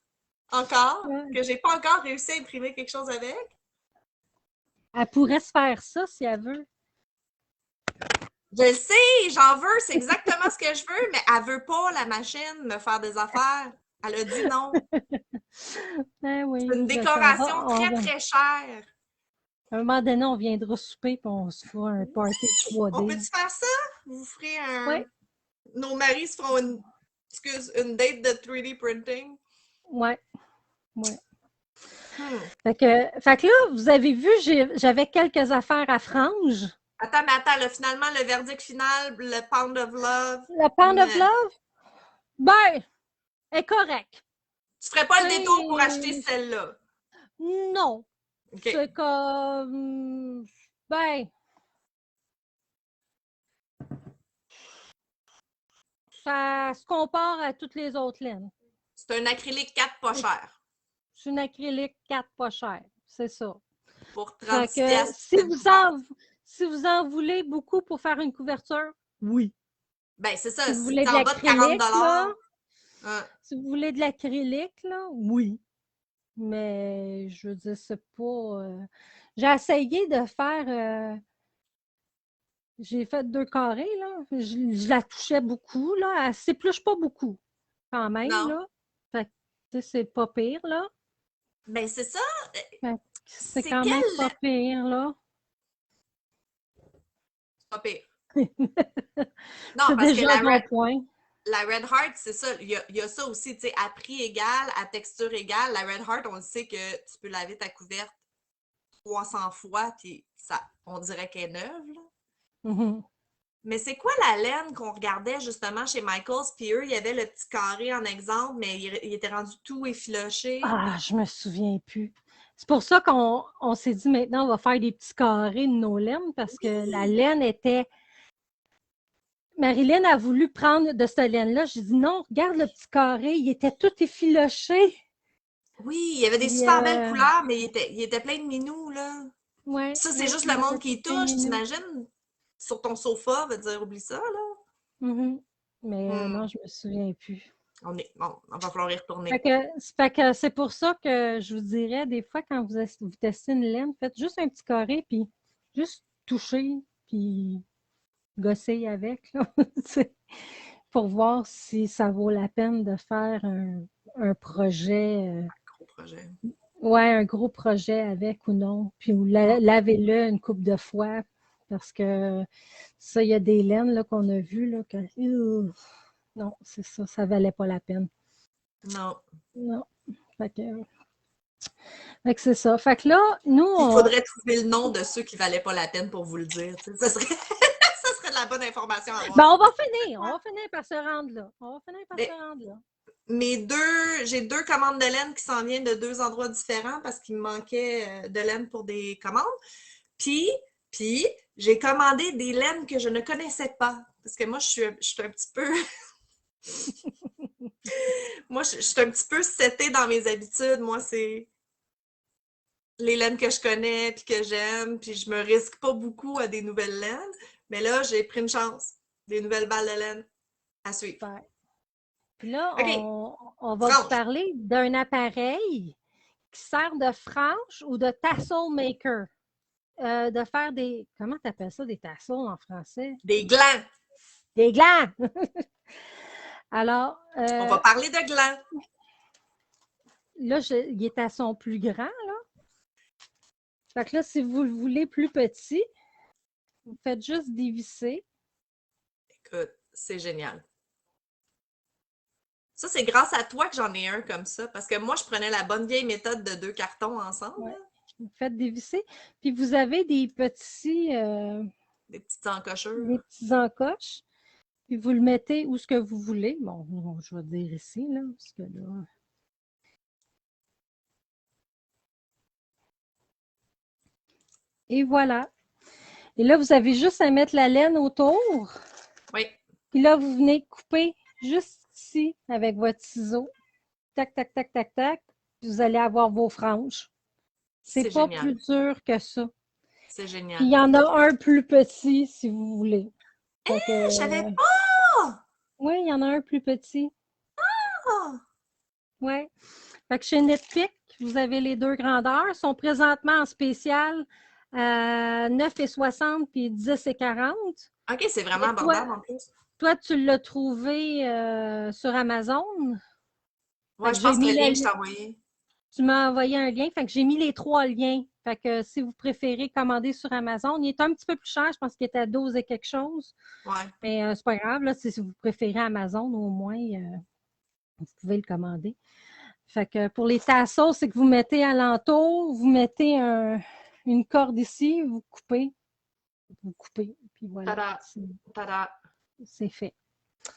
encore, Ouais. que j'ai pas encore réussi à imprimer quelque chose avec. Elle pourrait se faire ça si elle veut. Je le sais, j'en veux, c'est exactement ce que je veux, mais elle veut pas, la machine, me faire des affaires. Elle a dit non. Ben oui, C'est une je sais, on décoration va, très, très chère. à un moment donné, on viendra souper et on se fera un party On 3D. peut-tu faire ça? Vous ferez un... Oui, Nos maris se feront une date de 3D printing. oui, oui. Hmm. Fait que là, vous avez vu, j'avais quelques affaires à franges. Attends, mais attends, là, finalement, le verdict final, le Pound of Love. Le Pound of Love, ben, est correct. Tu ferais pas le détour pour acheter C'est... celle-là? Non. OK. C'est comme... Ben... Ça se compare à toutes les autres laines. C'est un acrylique 4 pas cher. C'est une acrylique 4 pas cher. C'est ça. Pour Fait 36 que piastres, si vous en voulez beaucoup pour faire une couverture, oui. Ben, c'est ça. Si vous Si voulez t'es de en bas de 40 l'acrylique, là, hein. si vous voulez de l'acrylique, là, oui. Mais je veux dire, c'est pas. J'ai essayé de faire. J'ai fait 2 carrés, là. Je la touchais beaucoup, là. Elle s'épluche pas beaucoup, quand même, Non. là. Fait que, c'est pas pire, là. Ben, c'est ça. Fait que c'est C'est quand même pas quelle... pire, là. C'est pas pire. Non, C'est parce que déjà un bon point. la Red Heart, c'est ça. Il y a ça aussi, tu sais, à prix égal, à texture égale. La Red Heart, on le sait que tu peux laver ta couverte 300 fois, puis ça, on dirait qu'elle est neuve, là. Mhm. Mais c'est quoi la laine qu'on regardait justement chez Michaels? Puis eux, il y avait le petit carré en exemple, mais il était rendu tout effiloché. Ah, je me souviens plus. C'est pour ça qu'on s'est dit maintenant, on va faire des petits carrés de nos laines parce que la laine était. Marilyn a voulu prendre de cette laine-là. J'ai dit non, regarde le petit carré, il était tout effiloché. Oui, il y avait des Puis, super belles couleurs, mais il était plein de minous, là. ouais, Ça, c'est ouais, juste il le était monde qui y plein de touche, minous. t'imagines? Sur ton sofa, veut dire, oublie ça, là. Mhm. Mais non, Hmm. je me souviens plus. Bon, on va falloir y retourner. Fait que c'est pour ça que je vous dirais, des fois, quand vous testez une laine, faites juste un petit carré, puis juste toucher, puis gosser avec, là, pour voir si ça vaut la peine de faire un projet, Gros projet. ouais, un gros projet avec ou non. Puis lavez-le une couple de fois, parce que ça, il y a des laines là, qu'on a vues, là, que, non, c'est ça, ça valait pas la peine. Non. Non. Fait que c'est ça. Fait que là, nous, Il faudrait trouver le nom de ceux qui valaient pas la peine pour vous le dire. Ça serait... ça serait de la bonne information à avoir. Ben, on va finir par se rendre là. On va finir par se rendre là. J'ai 2 commandes de laine qui s'en viennent de 2 endroits différents parce qu'il me manquait de laine pour des commandes. Puis j'ai commandé des laines que je ne connaissais pas. Parce que moi, je suis un petit peu... moi, je suis un petit peu setée dans mes habitudes. Moi, c'est les laines que je connais puis que j'aime. Puis je me risque pas beaucoup à des nouvelles laines. Mais là, j'ai pris une chance. Des nouvelles balles de laine à suivre. Super. Puis là, OK. on va vous Franche. parler d'un appareil qui sert de frange ou de tassel maker. De faire des. Comment tu appelles ça, des tassels en français? Des glands. Des glands! Alors, On va parler de glands. là, il est à son plus grand, là. Fait que là, si vous le voulez plus petit, vous faites juste dévisser. Écoute, c'est génial. Ça, c'est grâce à toi que j'en ai un comme ça, parce que moi, je prenais la bonne vieille méthode de 2 cartons ensemble. Ouais. Vous faites dévisser. Puis vous avez des petits, Des petites encochures. des petits encoches. Puis vous le mettez où ce que vous voulez. Bon, je vais dire ici, là, parce que là. Et voilà. Et là, vous avez juste à mettre la laine autour. Oui. Puis là, vous venez couper juste ici avec votre ciseau. Tac, tac, tac, tac, tac. Puis vous allez avoir vos franges. C'est pas génial. plus dur que ça. C'est Puis génial. il y en a un plus petit, si vous voulez. Fait que, Je savais pas! oui, il y en a un plus petit. Ah! Oui. Fait que chez Netpick, vous avez les deux grandeurs. Ils sont présentement en spécial à 9,60 puis 10,40. OK, c'est vraiment Et abordable en plus. toi, tu l'as trouvé sur Amazon. Fait Ouais, que je j'ai pense que mis le lien que je t'ai envoyé. tu m'as envoyé un lien. Fait que j'ai mis les 3 liens. Fait que si vous préférez commander sur Amazon, il est un petit peu plus cher. Je pense qu'il est à 12 et quelque chose. Ouais. Mais c'est pas grave. Là, si vous préférez Amazon, au moins, vous pouvez le commander. Fait que pour les tasseaux, c'est que vous mettez alentour, vous mettez une corde ici, vous coupez, puis voilà, Tada! Tada! c'est fait.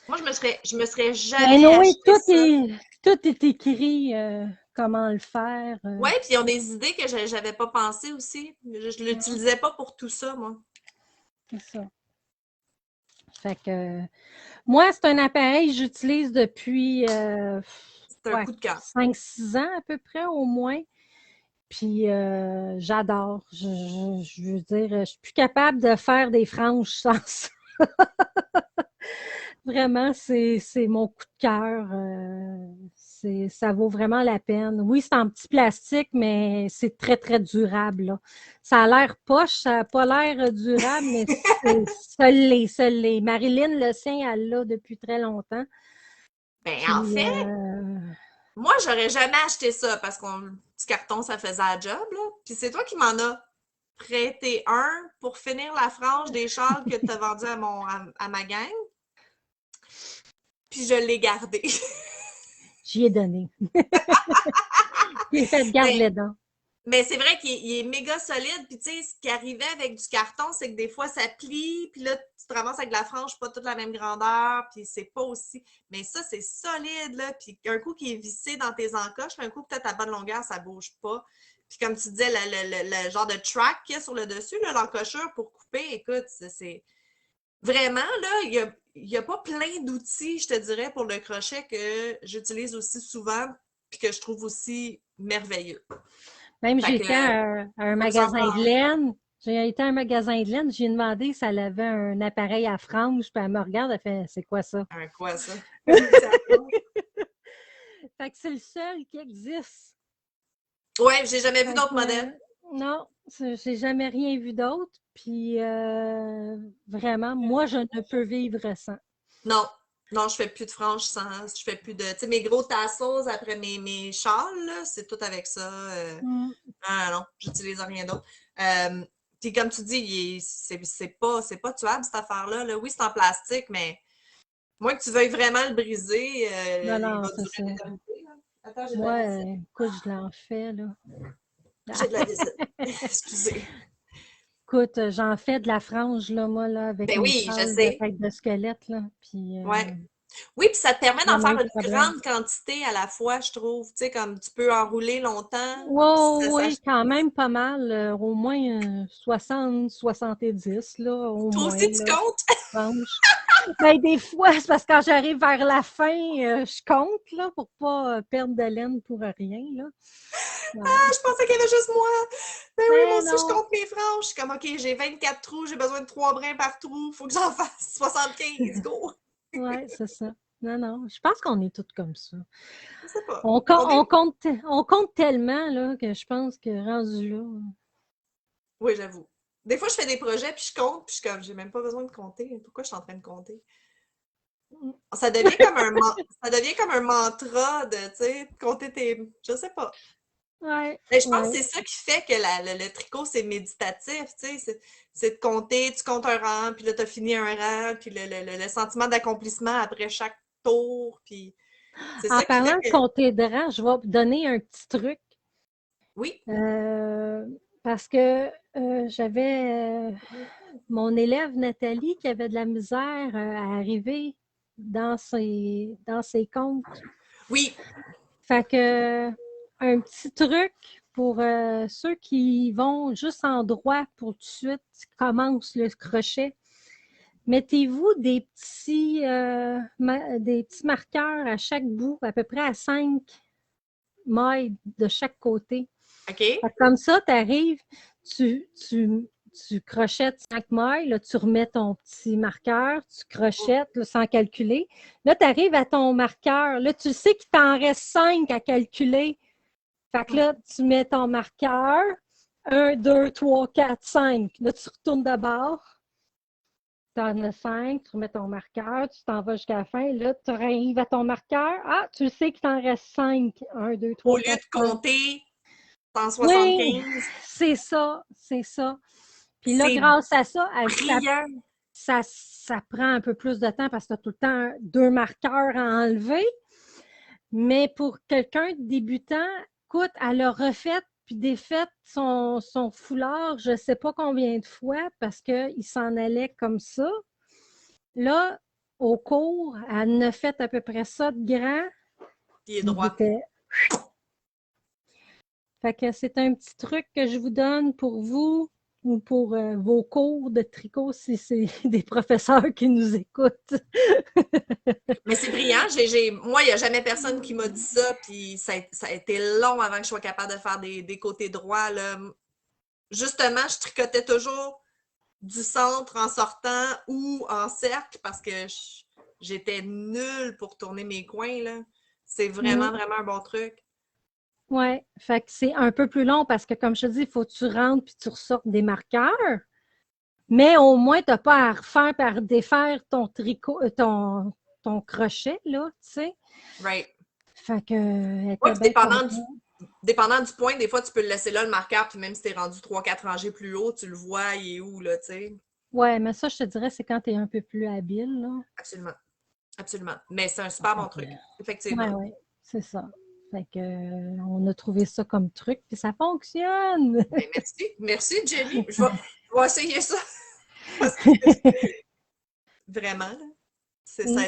Moi, je me serais Mais jamais oui, acheté ça. tout est écrit, comment le faire. Ouais, puis ils ont des idées que j'avais pas pensé aussi. Je l'utilisais pas pour tout ça, moi. C'est ça. Fait que moi, c'est un appareil que j'utilise depuis C'est un coup de cœur. 5-6 ans à peu près au moins. Puis j'adore. Je veux dire, je suis plus capable de faire des franges sans ça. Vraiment, c'est mon coup de cœur. Ça vaut vraiment la peine. Oui, c'est en petit plastique, mais c'est très, très durable, là. Ça a l'air poche, ça n'a pas l'air durable, mais ça l'est, ça l'est. Marilyn, le sien, elle l'a depuis très longtemps. Ben, en Puis, fait, moi, j'aurais jamais acheté ça parce qu'on le petit carton, ça faisait la job, là. Puis c'est toi qui m'en as prêté un pour finir la frange des châles que tu as vendu à ma gang. Puis je l'ai gardé. j'y ai donné. J'ai fait garde-les dents. Mais c'est vrai qu'il est méga solide. Puis, tu sais, ce qui arrivait avec du carton, c'est que des fois, ça plie. Puis là, tu te ramasses avec de la frange, pas toute la même grandeur. Puis, c'est pas aussi. Mais ça, c'est solide, là. Puis, un coup qui est vissé dans tes encoches, un coup, peut-être à bonne longueur, ça bouge pas. Puis, comme tu disais, le genre de track qu'il y a sur le dessus, l'encochure pour couper, écoute, c'est vraiment, là, il y a pas plein d'outils, je te dirais, pour le crochet que j'utilise aussi souvent. Puis que je trouve aussi merveilleux. Même Fait j'ai que, été à un ça me magasin prend de laine. J'ai été à un magasin de laine, j'ai demandé si elle avait un appareil à franges, puis elle me regarde, elle fait c'est quoi ça? un quoi, ça? Fait que c'est le seul qui existe. Ouais, j'ai jamais vu Fait d'autres que, modèles. non, j'ai jamais rien vu d'autre. Puis vraiment, moi, je ne peux vivre sans. Non, non, je fais plus de franges sans, je fais plus de, tu sais, mes gros tassos après mes châles, là, c'est tout avec ça. Mm. Ah non, j'utilise rien d'autre. Puis comme tu dis, c'est pas tuable cette affaire-là. Là. Oui, c'est en plastique, mais moins que tu veuilles vraiment le briser, Non, il non, va c'est durer ça. l'éternité. Là. Attends, j'ai de la Moi, visite. écoute, je l'en fais, là. J'ai de la visite. Excusez. Écoute, j'en fais de la frange, là, moi, là, avec Ben mes oui, je châles de sais. tête de squelette, là. Puis, Ouais. Oui, puis ça te permet d'en jamais faire eu de une problème. grande quantité à la fois, je trouve. Tu sais, comme tu peux enrouler longtemps. Wow, oui, quand même pas mal. Au moins 60, 70, là, au Toi moins, aussi, tu là, comptes? franche. Ben, des fois, c'est parce que quand j'arrive vers la fin, je compte, là, pour pas perdre de laine pour rien, là. Ouais. Ah, je pensais qu'il y avait juste moi. Ben oui, moi Mais aussi, je non, compte mes franges. Je suis comme, OK, j'ai 24 trous, j'ai besoin de 3 brins par trou. Faut que j'en fasse 75, go. ouais, c'est ça. Non, non, je pense qu'on est toutes comme ça. Je sais pas. On, com- on compte tellement, là, que je pense que rendu là. Oui, j'avoue. Des fois, je fais des projets, puis je compte, puis je suis comme, j'ai même pas besoin de compter. Pourquoi je suis en train de compter? Ça devient comme un mantra de, tu sais, de compter tes. Je sais pas. Ouais, Mais je pense que ouais. c'est ça qui fait que le tricot, c'est méditatif, tu sais. C'est de compter, tu comptes un rang, puis là, tu as fini un rang, puis le sentiment d'accomplissement après chaque tour, puis c'est En ça qui fait parlant de que. compter de rang, je vais vous donner un petit truc. Oui. Euh, parce que j'avais mon élève Nathalie qui avait de la misère à arriver dans ses comptes. Oui. Fait que un petit truc pour ceux qui vont juste en droit pour tout de suite, qui commencent le crochet. Mettez-vous des petits marqueurs à chaque bout, à peu près à 5 mailles de chaque côté. OK. Fait que comme ça, tu arrives, tu crochettes 5 mailles, là, tu remets ton petit marqueur, tu crochettes là, sans calculer. Là, tu arrives à ton marqueur. Là, tu sais qu'il t'en reste 5 à calculer. Fait que là, tu mets ton marqueur. 1, 2, 3, 4, 5. Là, tu retournes d'abord. Tu en as 5, tu remets ton marqueur, tu t'en vas jusqu'à la fin. Là, tu arrives à ton marqueur. Ah, tu sais qu'il t'en reste 5. 1, 2, Au 3, lieu 4, de 5. compter Oui, 175, c'est ça, c'est ça. Puis là, c'est grâce à ça, brillant. ça prend un peu plus de temps parce que tu as tout le temps 2 marqueurs à enlever. Mais pour quelqu'un de débutant, écoute, elle a refait puis défait son foulard, je ne sais pas combien de fois, parce qu'il s'en allait comme ça. Là, au cours, elle en a fait à peu près ça de grand. Il est Puis il droit. était... Fait que c'est un petit truc que je vous donne pour vous ou pour vos cours de tricot si c'est des professeurs qui nous écoutent. Mais c'est brillant. Moi, il n'y a jamais personne qui m'a dit ça, puis ça a été long avant que je sois capable de faire des côtés droits. Là. Justement, je tricotais toujours du centre en sortant ou en cercle parce que j'étais nulle pour tourner mes coins. Là. C'est vraiment, vraiment un bon truc. Oui, fait que c'est un peu plus long parce que, comme je te dis, il faut que tu rentres puis tu ressortes des marqueurs. Mais au moins, tu n'as pas à refaire par défaire ton tricot, ton crochet, là, tu sais. Right. Fait que, elle Ouais, était puis bien dépendant du point, des fois, tu peux le laisser là, le marqueur, puis même si t'es rendu 3-4 rangées plus haut, tu le vois, il est où, là, tu sais. Ouais, mais ça, je te dirais, c'est quand tu es un peu plus habile, là. Absolument. Absolument. Mais c'est un super bon truc, effectivement. Oui, c'est ça. Fait que, on a trouvé ça comme truc, puis ça fonctionne! Ben, merci. Merci, Jenny. Je vais essayer ça. Vraiment, là.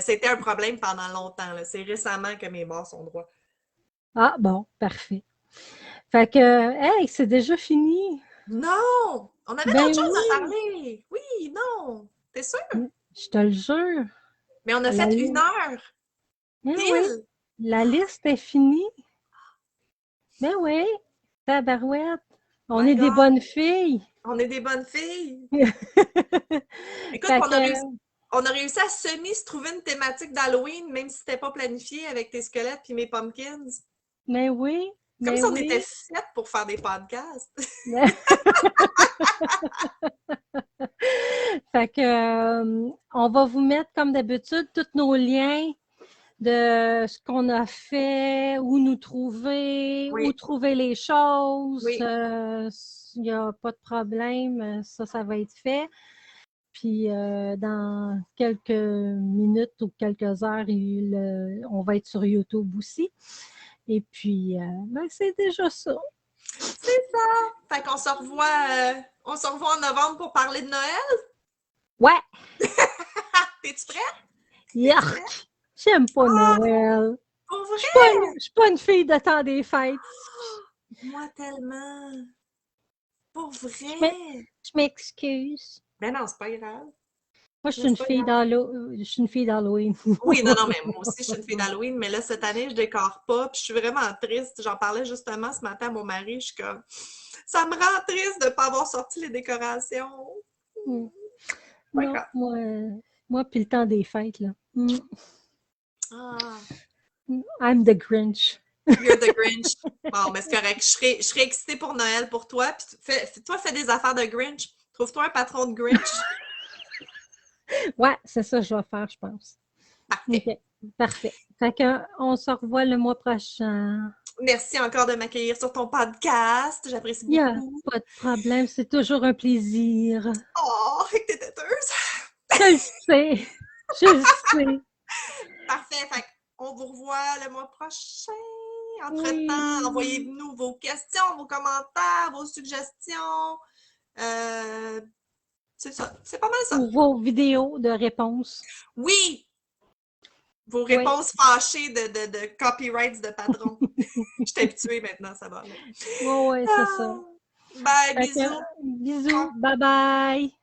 C'était un problème pendant longtemps. Là. C'est récemment que mes bords sont droits. Ah, bon, parfait. Fait que, hey, c'est déjà fini. Non! On avait Ben d'autres choses à oui, parler. Oui, non. T'es sûr? je te le jure. Mais on a La, fait 1 heure. ben oui, Pile. la liste est finie. Ben oui, tabarouette. On My est des God. bonnes filles. On est des bonnes filles. Écoute, Fait on a réussi à se trouver une thématique d'Halloween, même si c'était pas planifié avec tes squelettes puis mes pumpkins. mais oui, Comme mais si on était oui. faites pour faire des podcasts. Fait que, on va vous mettre, comme d'habitude, tous nos liens de ce qu'on a fait, où nous trouver, où Oui, trouver les choses. oui. Il n'y a pas de problème, ça va être fait. Puis dans quelques minutes ou quelques heures, on va être sur YouTube aussi. Et puis, ben, c'est déjà ça. C'est ça! Fait qu'on on se revoit en novembre pour parler de Noël. Ouais! T'es-tu prête? T'es-tu prête? Yark! J'aime pas Noël. Pour Je vrai? suis pas une fille de temps des fêtes. Moi tellement. Pour Je m'ex- vrai? je m'excuse. Ben non, c'est pas grave. Moi, je Mais suis c'est pas grave. je suis une fille d'Halloween. Oui, non, non, mais moi aussi, je suis une fille d'Halloween, mais là, cette année, je décore pas, puis je suis vraiment triste. J'en parlais justement ce matin à mon mari, je suis comme, ça me rend triste de ne pas avoir sorti les décorations. Non, moi, puis le temps des fêtes, là. Ah, I'm the Grinch. you're the Grinch. Bon, mais c'est correct. Je serais excitée pour Noël pour toi, puis toi, fais des affaires de Grinch. Trouve-toi un patron de Grinch. Ouais, c'est ça que je vais faire, je pense. Parfait. OK, parfait. Fait qu'on se revoit le mois prochain. Merci encore de m'accueillir sur ton podcast. J'apprécie Il n'y a beaucoup. pas de problème, c'est toujours un plaisir. Oh, que t'es têteuse. Je le sais, je le sais. Parfait. Fait on vous revoit le mois prochain. Entre-temps, Oui. envoyez-nous vos questions, vos commentaires, vos suggestions. C'est ça. C'est pas mal ça. Pour vos vidéos de réponses. Oui! Vos Oui. réponses fâchées de copyrights de patron. Je suis habituée maintenant, ça va. Oui, c'est ça. Bye, bisous. Bisous. Bye bye.